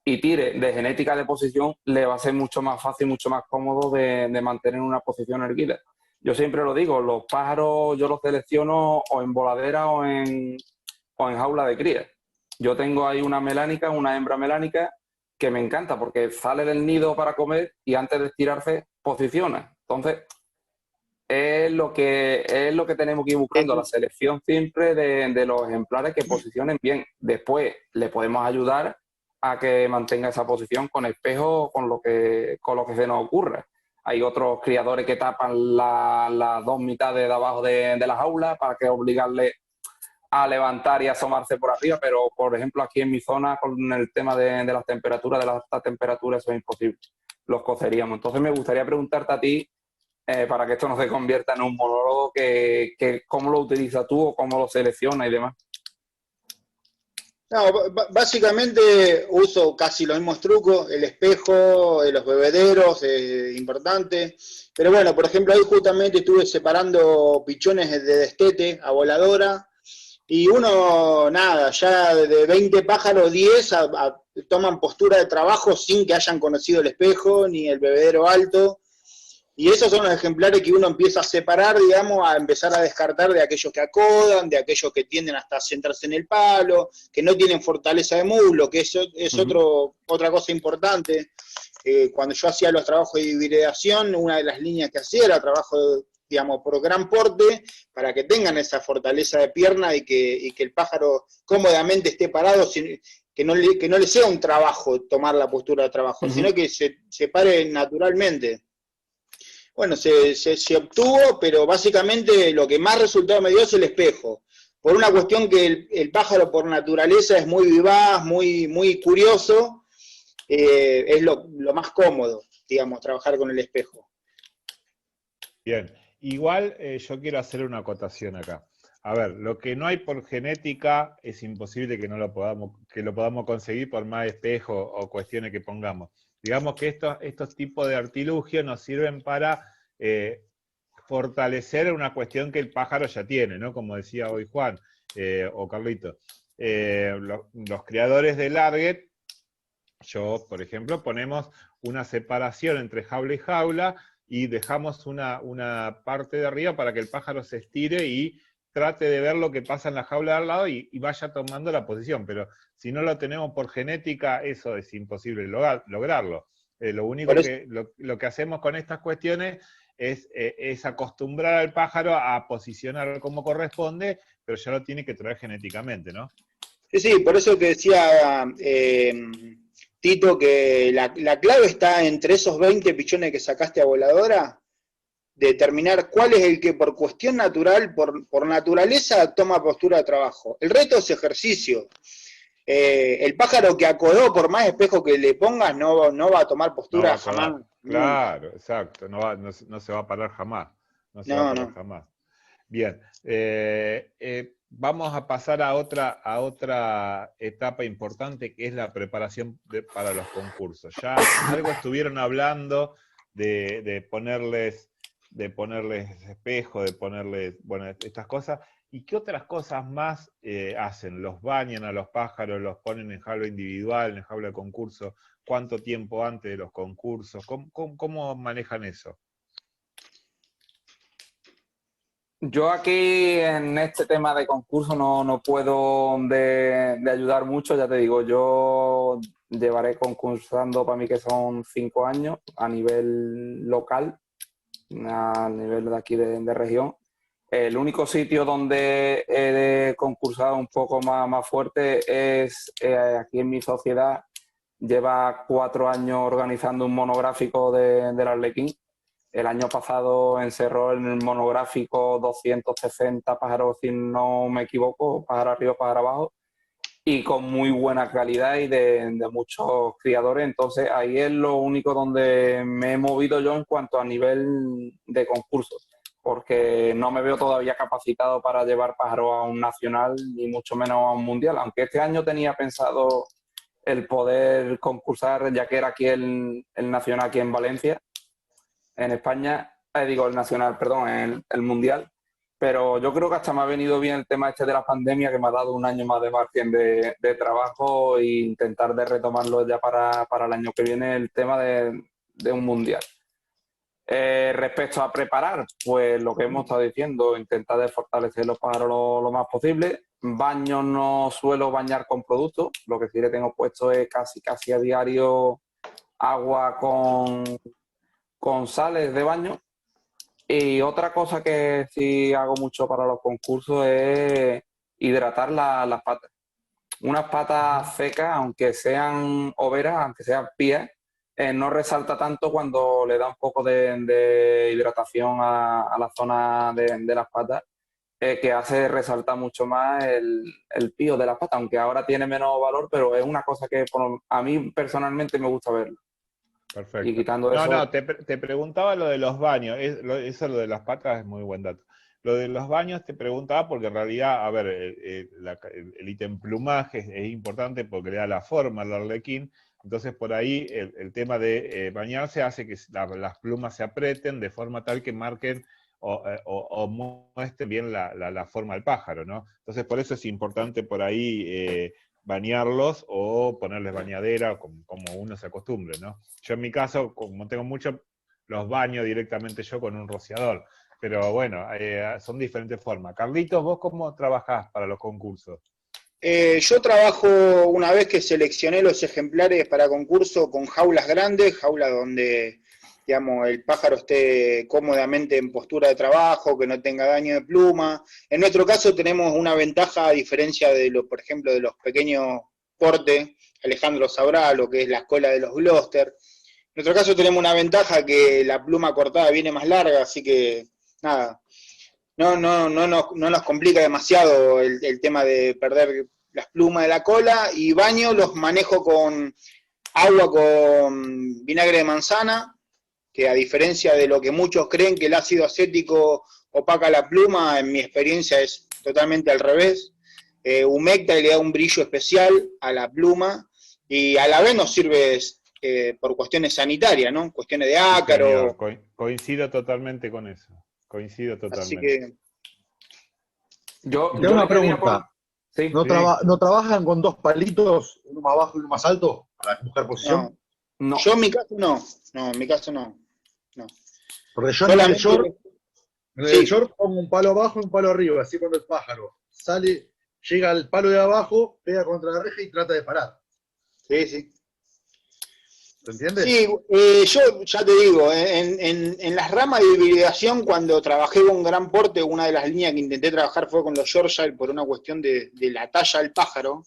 y tire de genética de posición, le va a ser mucho más fácil, mucho más cómodo de mantener una posición erguida. Yo siempre lo digo, los pájaros yo los selecciono o en voladera o en jaula de cría. Yo tengo ahí una melánica, una hembra melánica, que me encanta porque sale del nido para comer y antes de estirarse posiciona. Entonces, es lo que tenemos que ir buscando, la selección siempre de los ejemplares que posicionen bien. Después le podemos ayudar a que mantenga esa posición con espejo, con lo que se nos ocurra. Hay otros criadores que tapan las dos mitades de abajo de la jaula para que obligarle a levantar y asomarse por arriba, pero por ejemplo aquí en mi zona con el tema de las temperaturas, de las altas temperaturas, eso es imposible, los coceríamos. Entonces me gustaría preguntarte a ti, para que esto no se convierta en un monólogo, que cómo lo utilizas tú o cómo lo seleccionas y demás. No, básicamente uso casi los mismos trucos, el espejo, los bebederos, importante. Pero bueno, por ejemplo, ahí justamente estuve separando pichones de destete a voladora, y uno, nada, ya de 20 pájaros, 10 toman postura de trabajo sin que hayan conocido el espejo ni el bebedero alto. Y esos son los ejemplares que uno empieza a separar, digamos, a empezar a descartar de aquellos que acodan, de aquellos que tienden hasta centrarse en el palo, que no tienen fortaleza de muslo, que eso es otra cosa importante. Cuando yo hacía los trabajos de hibridación, una de las líneas que hacía era trabajo, digamos, por gran porte, para que tengan esa fortaleza de pierna y que el pájaro cómodamente esté parado, que no le sea un trabajo tomar la postura de trabajo, sino que se pare naturalmente. Bueno, se obtuvo, pero básicamente lo que más resultado me dio es el espejo. Por una cuestión que el pájaro por naturaleza es muy vivaz, muy curioso, es lo más cómodo, digamos, trabajar con el espejo. Bien, igual yo quiero hacer una acotación acá. A ver, lo que no hay por genética es imposible que lo podamos conseguir por más espejo o cuestiones que pongamos. Digamos que estos tipos de artilugios nos sirven para fortalecer una cuestión que el pájaro ya tiene, ¿no? Como decía hoy Juan o Carlito. Los criadores de larget, yo, por ejemplo, ponemos una separación entre jaula y jaula y dejamos una parte de arriba para que el pájaro se estire y trate de ver lo que pasa en la jaula de al lado y vaya tomando la posición. Pero si no lo tenemos por genética, eso es imposible lograrlo. Lo único lo que hacemos con estas cuestiones es acostumbrar al pájaro a posicionar como corresponde, pero ya lo tiene que traer genéticamente, ¿no? Sí, por eso que decía Tito, que la clave está entre esos 20 pichones que sacaste a voladora, determinar cuál es el que por cuestión natural, por naturaleza, toma postura de trabajo. El resto es ejercicio. El pájaro que acodó, por más espejo que le pongas, no va a tomar postura jamás. Claro, exacto, no se va a parar jamás. No se va a parar jamás. Bien, vamos a pasar a otra etapa importante, que es la preparación para los concursos. Ya algo estuvieron hablando de ponerles espejo, de ponerles, bueno, estas cosas. ¿Y qué otras cosas más hacen? ¿Los bañan a los pájaros? ¿Los ponen en jaula individual, en jaula de concurso? ¿Cuánto tiempo antes de los concursos? ¿Cómo manejan eso? Yo aquí en este tema de concurso no puedo de ayudar mucho, ya te digo, yo llevaré concursando para mí que son 5 años a nivel local, a nivel de aquí de región. El único sitio donde he concursado un poco más fuerte es aquí en mi sociedad. Lleva 4 años organizando un monográfico del Arlequín. El año pasado encerró en el monográfico 260 pájaros, si no me equivoco, pájaros arriba, pájaros abajo, y con muy buena calidad y de muchos criadores. Entonces ahí es lo único donde me he movido yo en cuanto a nivel de concursos, porque no me veo todavía capacitado para llevar pájaros a un nacional, ni mucho menos a un mundial, aunque este año tenía pensado el poder concursar, ya que era aquí el nacional aquí en Valencia, en España, digo el nacional, perdón, el mundial, pero yo creo que hasta me ha venido bien el tema este de la pandemia, que me ha dado un año más de margen de trabajo e intentar de retomarlo ya para el año que viene, el tema de un mundial. Respecto a preparar, pues lo que hemos estado diciendo, intentar de fortalecer los pájaros lo más posible. Baños no suelo bañar con productos, lo que sí le tengo puesto es casi a diario agua con sales de baño. Y otra cosa que sí hago mucho para los concursos es hidratar las patas. Unas patas secas, aunque sean overas, aunque sean pías, no resalta tanto cuando le da un poco de hidratación a la zona de las patas, que hace resaltar mucho más el pío de las patas, aunque ahora tiene menos valor, pero es una cosa que a mí personalmente me gusta verlo. Perfecto. Y quitando No, eso... no, te preguntaba lo de los baños, eso lo de las patas es muy buen dato. Lo de los baños te preguntaba porque en realidad, a ver, el ítem plumaje es importante porque le da la forma al arlequín, entonces por ahí el tema de bañarse hace que las plumas se aprieten de forma tal que marquen o muestren bien la forma del pájaro, ¿no? Entonces por eso es importante por ahí bañarlos o ponerles bañadera, como uno se acostumbre, ¿no? Yo en mi caso, como tengo mucho, los baño directamente yo con un rociador. Pero bueno, son diferentes formas. Carlitos, ¿vos cómo trabajás para los concursos? Yo trabajo, una vez que seleccioné los ejemplares para concurso, con jaulas grandes, jaulas donde, digamos, el pájaro esté cómodamente en postura de trabajo, que no tenga daño de pluma. En nuestro caso tenemos una ventaja, a diferencia de por ejemplo, de los pequeños portes, Alejandro sabrá lo que es la escuela de los Gloucester. En nuestro caso tenemos una ventaja, que la pluma cortada viene más larga, así que nada, no nos complica demasiado el tema de perder las plumas de la cola. Y baño los manejo con agua con vinagre de manzana, que a diferencia de lo que muchos creen que el ácido acético opaca la pluma, en mi experiencia es totalmente al revés. Humecta y le da un brillo especial a la pluma, y a la vez nos sirve por cuestiones sanitarias, ¿no? Cuestiones de ácaro. Sí, señor. Coincido totalmente con eso. Coincido Así totalmente. que... Yo Y tengo una le quería pregunta. Sí. ¿No, Sí. ¿No trabajan con dos palitos, uno más bajo y uno más alto, para buscar posición? No. Yo en mi caso no. No, en mi caso no. Porque yo Solamente... en el short pongo un palo abajo y un palo arriba, así cuando el pájaro sale, llega al palo de abajo, pega contra la reja y trata de parar. Sí. ¿Se entiende? Sí, yo ya te digo, en las ramas de hibridación, cuando trabajé con gran porte, una de las líneas que intenté trabajar fue con los Yorkshire por una cuestión de la talla del pájaro,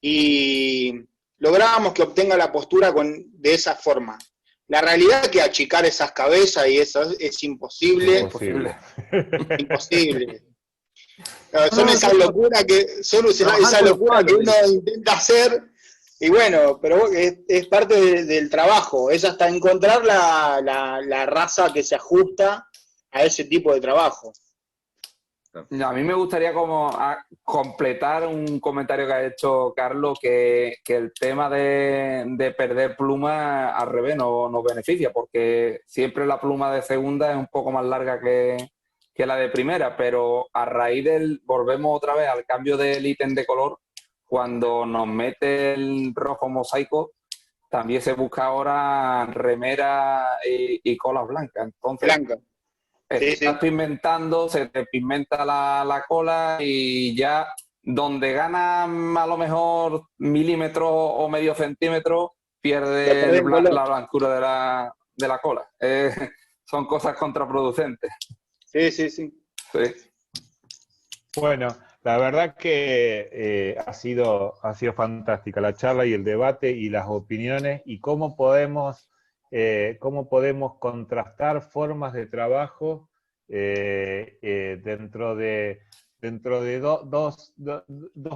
y lográbamos que obtenga la postura de esa forma. La realidad es que achicar esas cabezas y eso es imposible. Imposible. Son esas locuras que uno intenta hacer. Y bueno, pero es parte del trabajo, es hasta encontrar la raza que se ajusta a ese tipo de trabajo. A mí me gustaría como completar un comentario que ha hecho Carlos, que el tema de perder pluma al revés nos beneficia, porque siempre la pluma de segunda es un poco más larga que la de primera, pero a raíz volvemos otra vez al cambio del ítem de color, cuando nos mete el rojo mosaico, también se busca ahora remera y colas blancas. Entonces, Blanca. Sí, estás sí. pigmentando, se te pigmenta la cola y ya donde gana a lo mejor milímetros o medio centímetro, Le pierde perdés el color. la blancura de la cola. Son cosas contraproducentes. Sí, sí, sí. Sí. Bueno, la verdad que ha sido fantástica la charla y el debate y las opiniones y cómo podemos contrastar formas de trabajo dentro de dos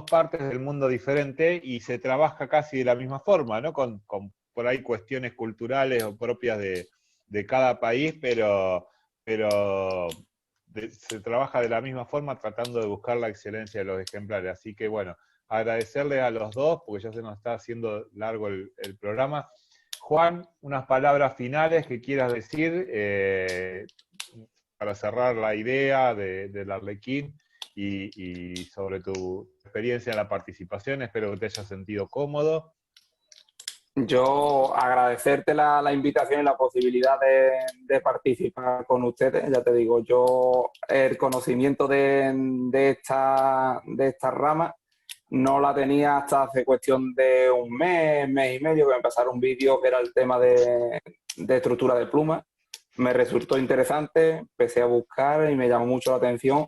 partes del mundo diferente y se trabaja casi de la misma forma, ¿no? Con por ahí cuestiones culturales o propias de cada país, pero se trabaja de la misma forma tratando de buscar la excelencia de los ejemplares. Así que bueno, agradecerle a los dos, porque ya se nos está haciendo largo el programa. Juan, unas palabras finales que quieras decir para cerrar la idea del Arlequín y sobre tu experiencia en la participación. Espero que te hayas sentido cómodo. Yo agradecerte la invitación y la posibilidad de participar con ustedes. Ya te digo, yo el conocimiento de esta rama no la tenía hasta hace cuestión de un mes y medio, que me pasaron un vídeo que era el tema de estructura de plumas. Me resultó interesante, empecé a buscar y me llamó mucho la atención.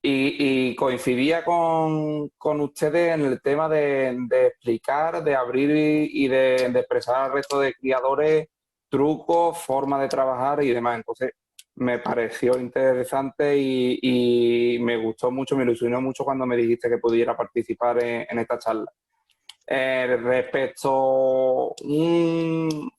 Y coincidía con ustedes en el tema de explicar, de abrir de expresar al resto de criadores trucos, formas de trabajar y demás. Entonces, me pareció interesante y me gustó mucho, me ilusionó mucho cuando me dijiste que pudiera participar en esta charla. Respecto un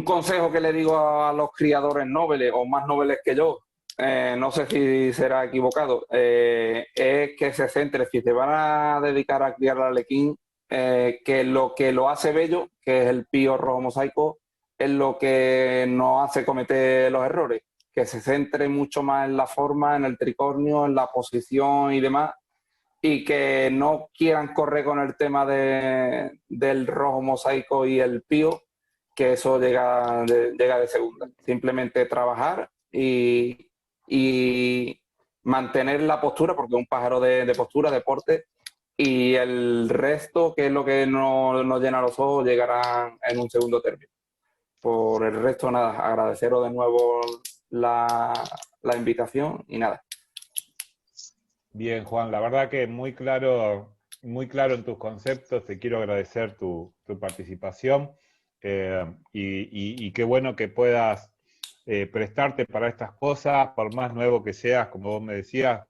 consejo que le digo a los criadores nobles o más nobles que yo, no sé si será equivocado, es que se centre, si se van a dedicar a criar al arlequín, que lo hace bello, que es el pío rojo mosaico, es lo que nos hace cometer los errores, que se centre mucho más en la forma, en el tricornio, en la posición y demás, y que no quieran correr con el tema del rojo mosaico y el pío, que eso llega de segunda. Simplemente trabajar y mantener la postura, porque es un pájaro de postura, de porte, y el resto, que es lo que nos llena los ojos, llegará en un segundo término. Por el resto, nada, agradeceros de nuevo la invitación y nada. Bien, Juan, la verdad que muy claro en tus conceptos. Te quiero agradecer tu participación y qué bueno que puedas prestarte para estas cosas, por más nuevo que seas, como vos me decías,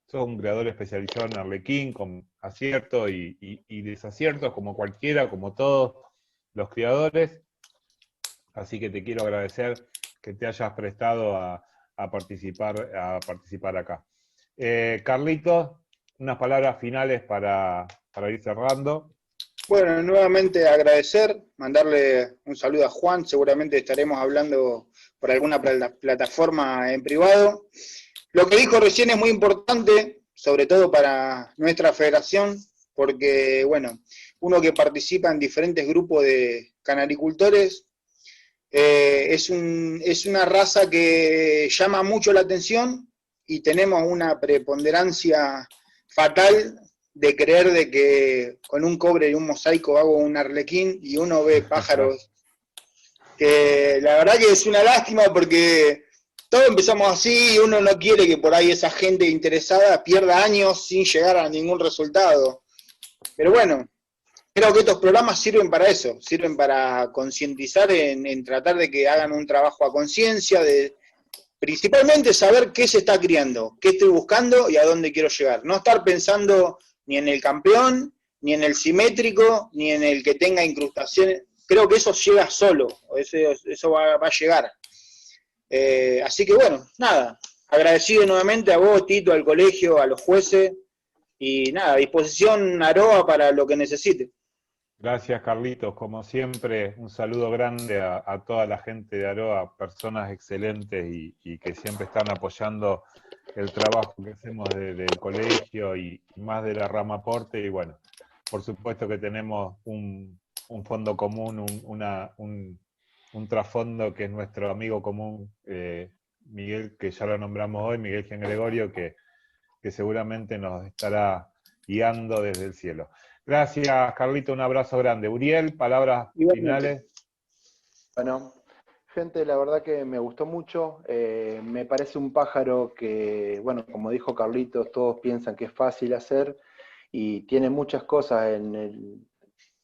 sos un creador especializado en Arlequín, con aciertos y desaciertos, como cualquiera, como todos los creadores. Así que te quiero agradecer que te hayas prestado a participar acá. Carlitos, unas palabras finales para ir cerrando. Bueno, nuevamente agradecer, mandarle un saludo a Juan, seguramente estaremos hablando por alguna plataforma en privado. Lo que dijo recién es muy importante, sobre todo para nuestra federación, porque, bueno, uno que participa en diferentes grupos de canaricultores, es una raza que llama mucho la atención y tenemos una preponderancia fatal de creer de que con un cobre y un mosaico hago un arlequín y uno ve pájaros que la verdad que es una lástima porque todos empezamos así y uno no quiere que por ahí esa gente interesada pierda años sin llegar a ningún resultado. Pero bueno, creo que estos programas sirven para eso, sirven para concientizar en tratar de que hagan un trabajo a conciencia, de principalmente saber qué se está criando, qué estoy buscando y a dónde quiero llegar. No estar pensando ni en el campeón, ni en el simétrico, ni en el que tenga incrustaciones. Creo que eso llega solo, eso va a llegar. Así que bueno, nada, agradecido nuevamente a vos, Tito, al colegio, a los jueces, y nada, a disposición Aroa para lo que necesite. Gracias, Carlitos. Como siempre, un saludo grande a toda la gente de Aroa, personas excelentes y que siempre están apoyando el trabajo que hacemos del colegio y más de la rama aporte. Y bueno, por supuesto que tenemos un fondo común, un trasfondo que es nuestro amigo común, Miguel, que ya lo nombramos hoy, Miguel Gian Gregorio, que seguramente nos estará guiando desde el cielo. Gracias, Carlito, un abrazo grande. Uriel, palabras finales. Bueno, gente, la verdad que me gustó mucho. Me parece un pájaro que, bueno, como dijo Carlitos, todos piensan que es fácil hacer y tiene muchas cosas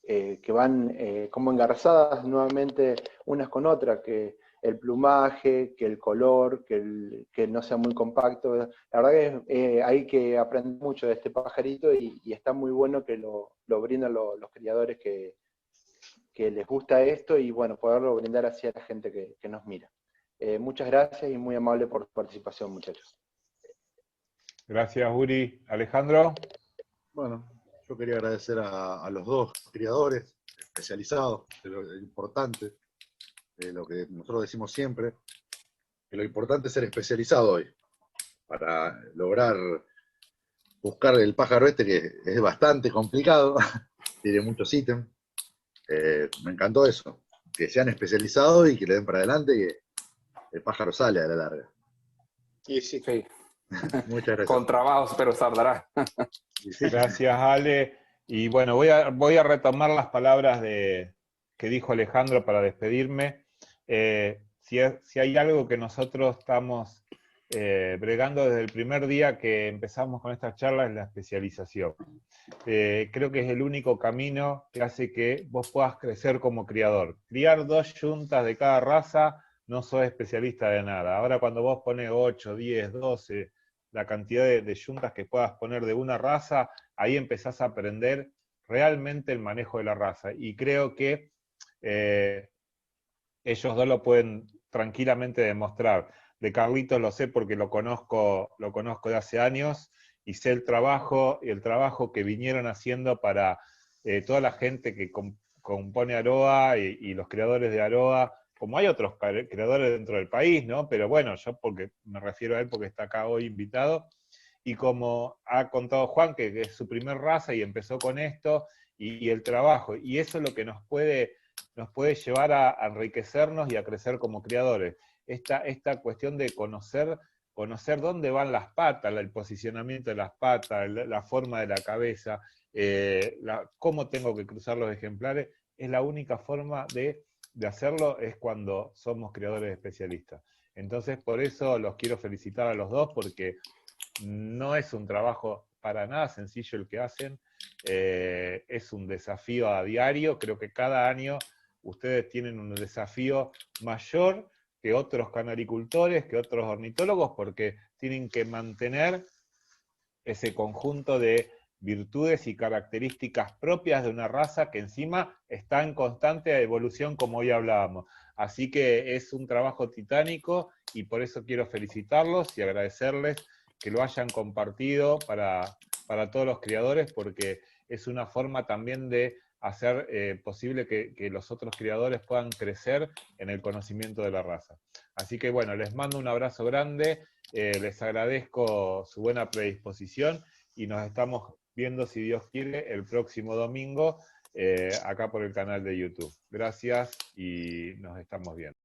que van como engarzadas nuevamente unas con otras, que el plumaje, que el color, que no sea muy compacto. La verdad que hay que aprender mucho de este pajarito y está muy bueno que lo brindan los criadores que les gusta esto y bueno, poderlo brindar así a la gente que nos mira. Muchas gracias y muy amable por su participación, muchachos. Gracias, Uri. Alejandro. Bueno, yo quería agradecer a los dos criadores especializados, de lo importante, de lo que nosotros decimos siempre, que lo importante es ser especializado hoy, para lograr buscar el pájaro este, que es bastante complicado, tiene muchos ítems. Me encantó eso, que sean especializados y que le den para adelante, que el pájaro sale a la larga. Y sí. Sí, Muchas gracias. con trabajos, pero tardará. Gracias, Ale. Y bueno, voy a retomar las palabras que dijo Alejandro para despedirme. Si hay algo que nosotros estamos bregando desde el primer día que empezamos con esta charla es la especialización. Creo que es el único camino que hace que vos puedas crecer como criador. Criar 2 yuntas de cada raza, no sos especialista de nada. Ahora cuando vos pones 8, 10, 12, la cantidad de yuntas que puedas poner de una raza, ahí empezás a aprender realmente el manejo de la raza. Y creo que ellos dos lo pueden tranquilamente demostrar. De Carlitos lo sé porque lo conozco de hace años y sé el trabajo que vinieron haciendo para toda la gente que compone Aroa y los creadores de Aroa, como hay otros creadores dentro del país, ¿no? Pero bueno, yo porque me refiero a él porque está acá hoy invitado, y como ha contado Juan, que es su primer raza y empezó con esto, y el trabajo, y eso es lo que nos puede llevar a enriquecernos y a crecer como criadores. Esta cuestión de conocer dónde van las patas, el posicionamiento de las patas, la forma de la cabeza, cómo tengo que cruzar los ejemplares, es la única forma de hacerlo, es cuando somos criadores especialistas. Entonces, por eso los quiero felicitar a los dos, porque no es un trabajo para nada sencillo el que hacen, es un desafío a diario. Creo que cada año ustedes tienen un desafío mayor que otros canaricultores, que otros ornitólogos, porque tienen que mantener ese conjunto de virtudes y características propias de una raza que encima está en constante evolución, como hoy hablábamos. Así que es un trabajo titánico y por eso quiero felicitarlos y agradecerles que lo hayan compartido para todos los criadores, porque es una forma también de hacer posible que los otros criadores puedan crecer en el conocimiento de la raza. Así que bueno, les mando un abrazo grande, les agradezco su buena predisposición y nos estamos viendo, si Dios quiere, el próximo domingo acá por el canal de YouTube. Gracias y nos estamos viendo.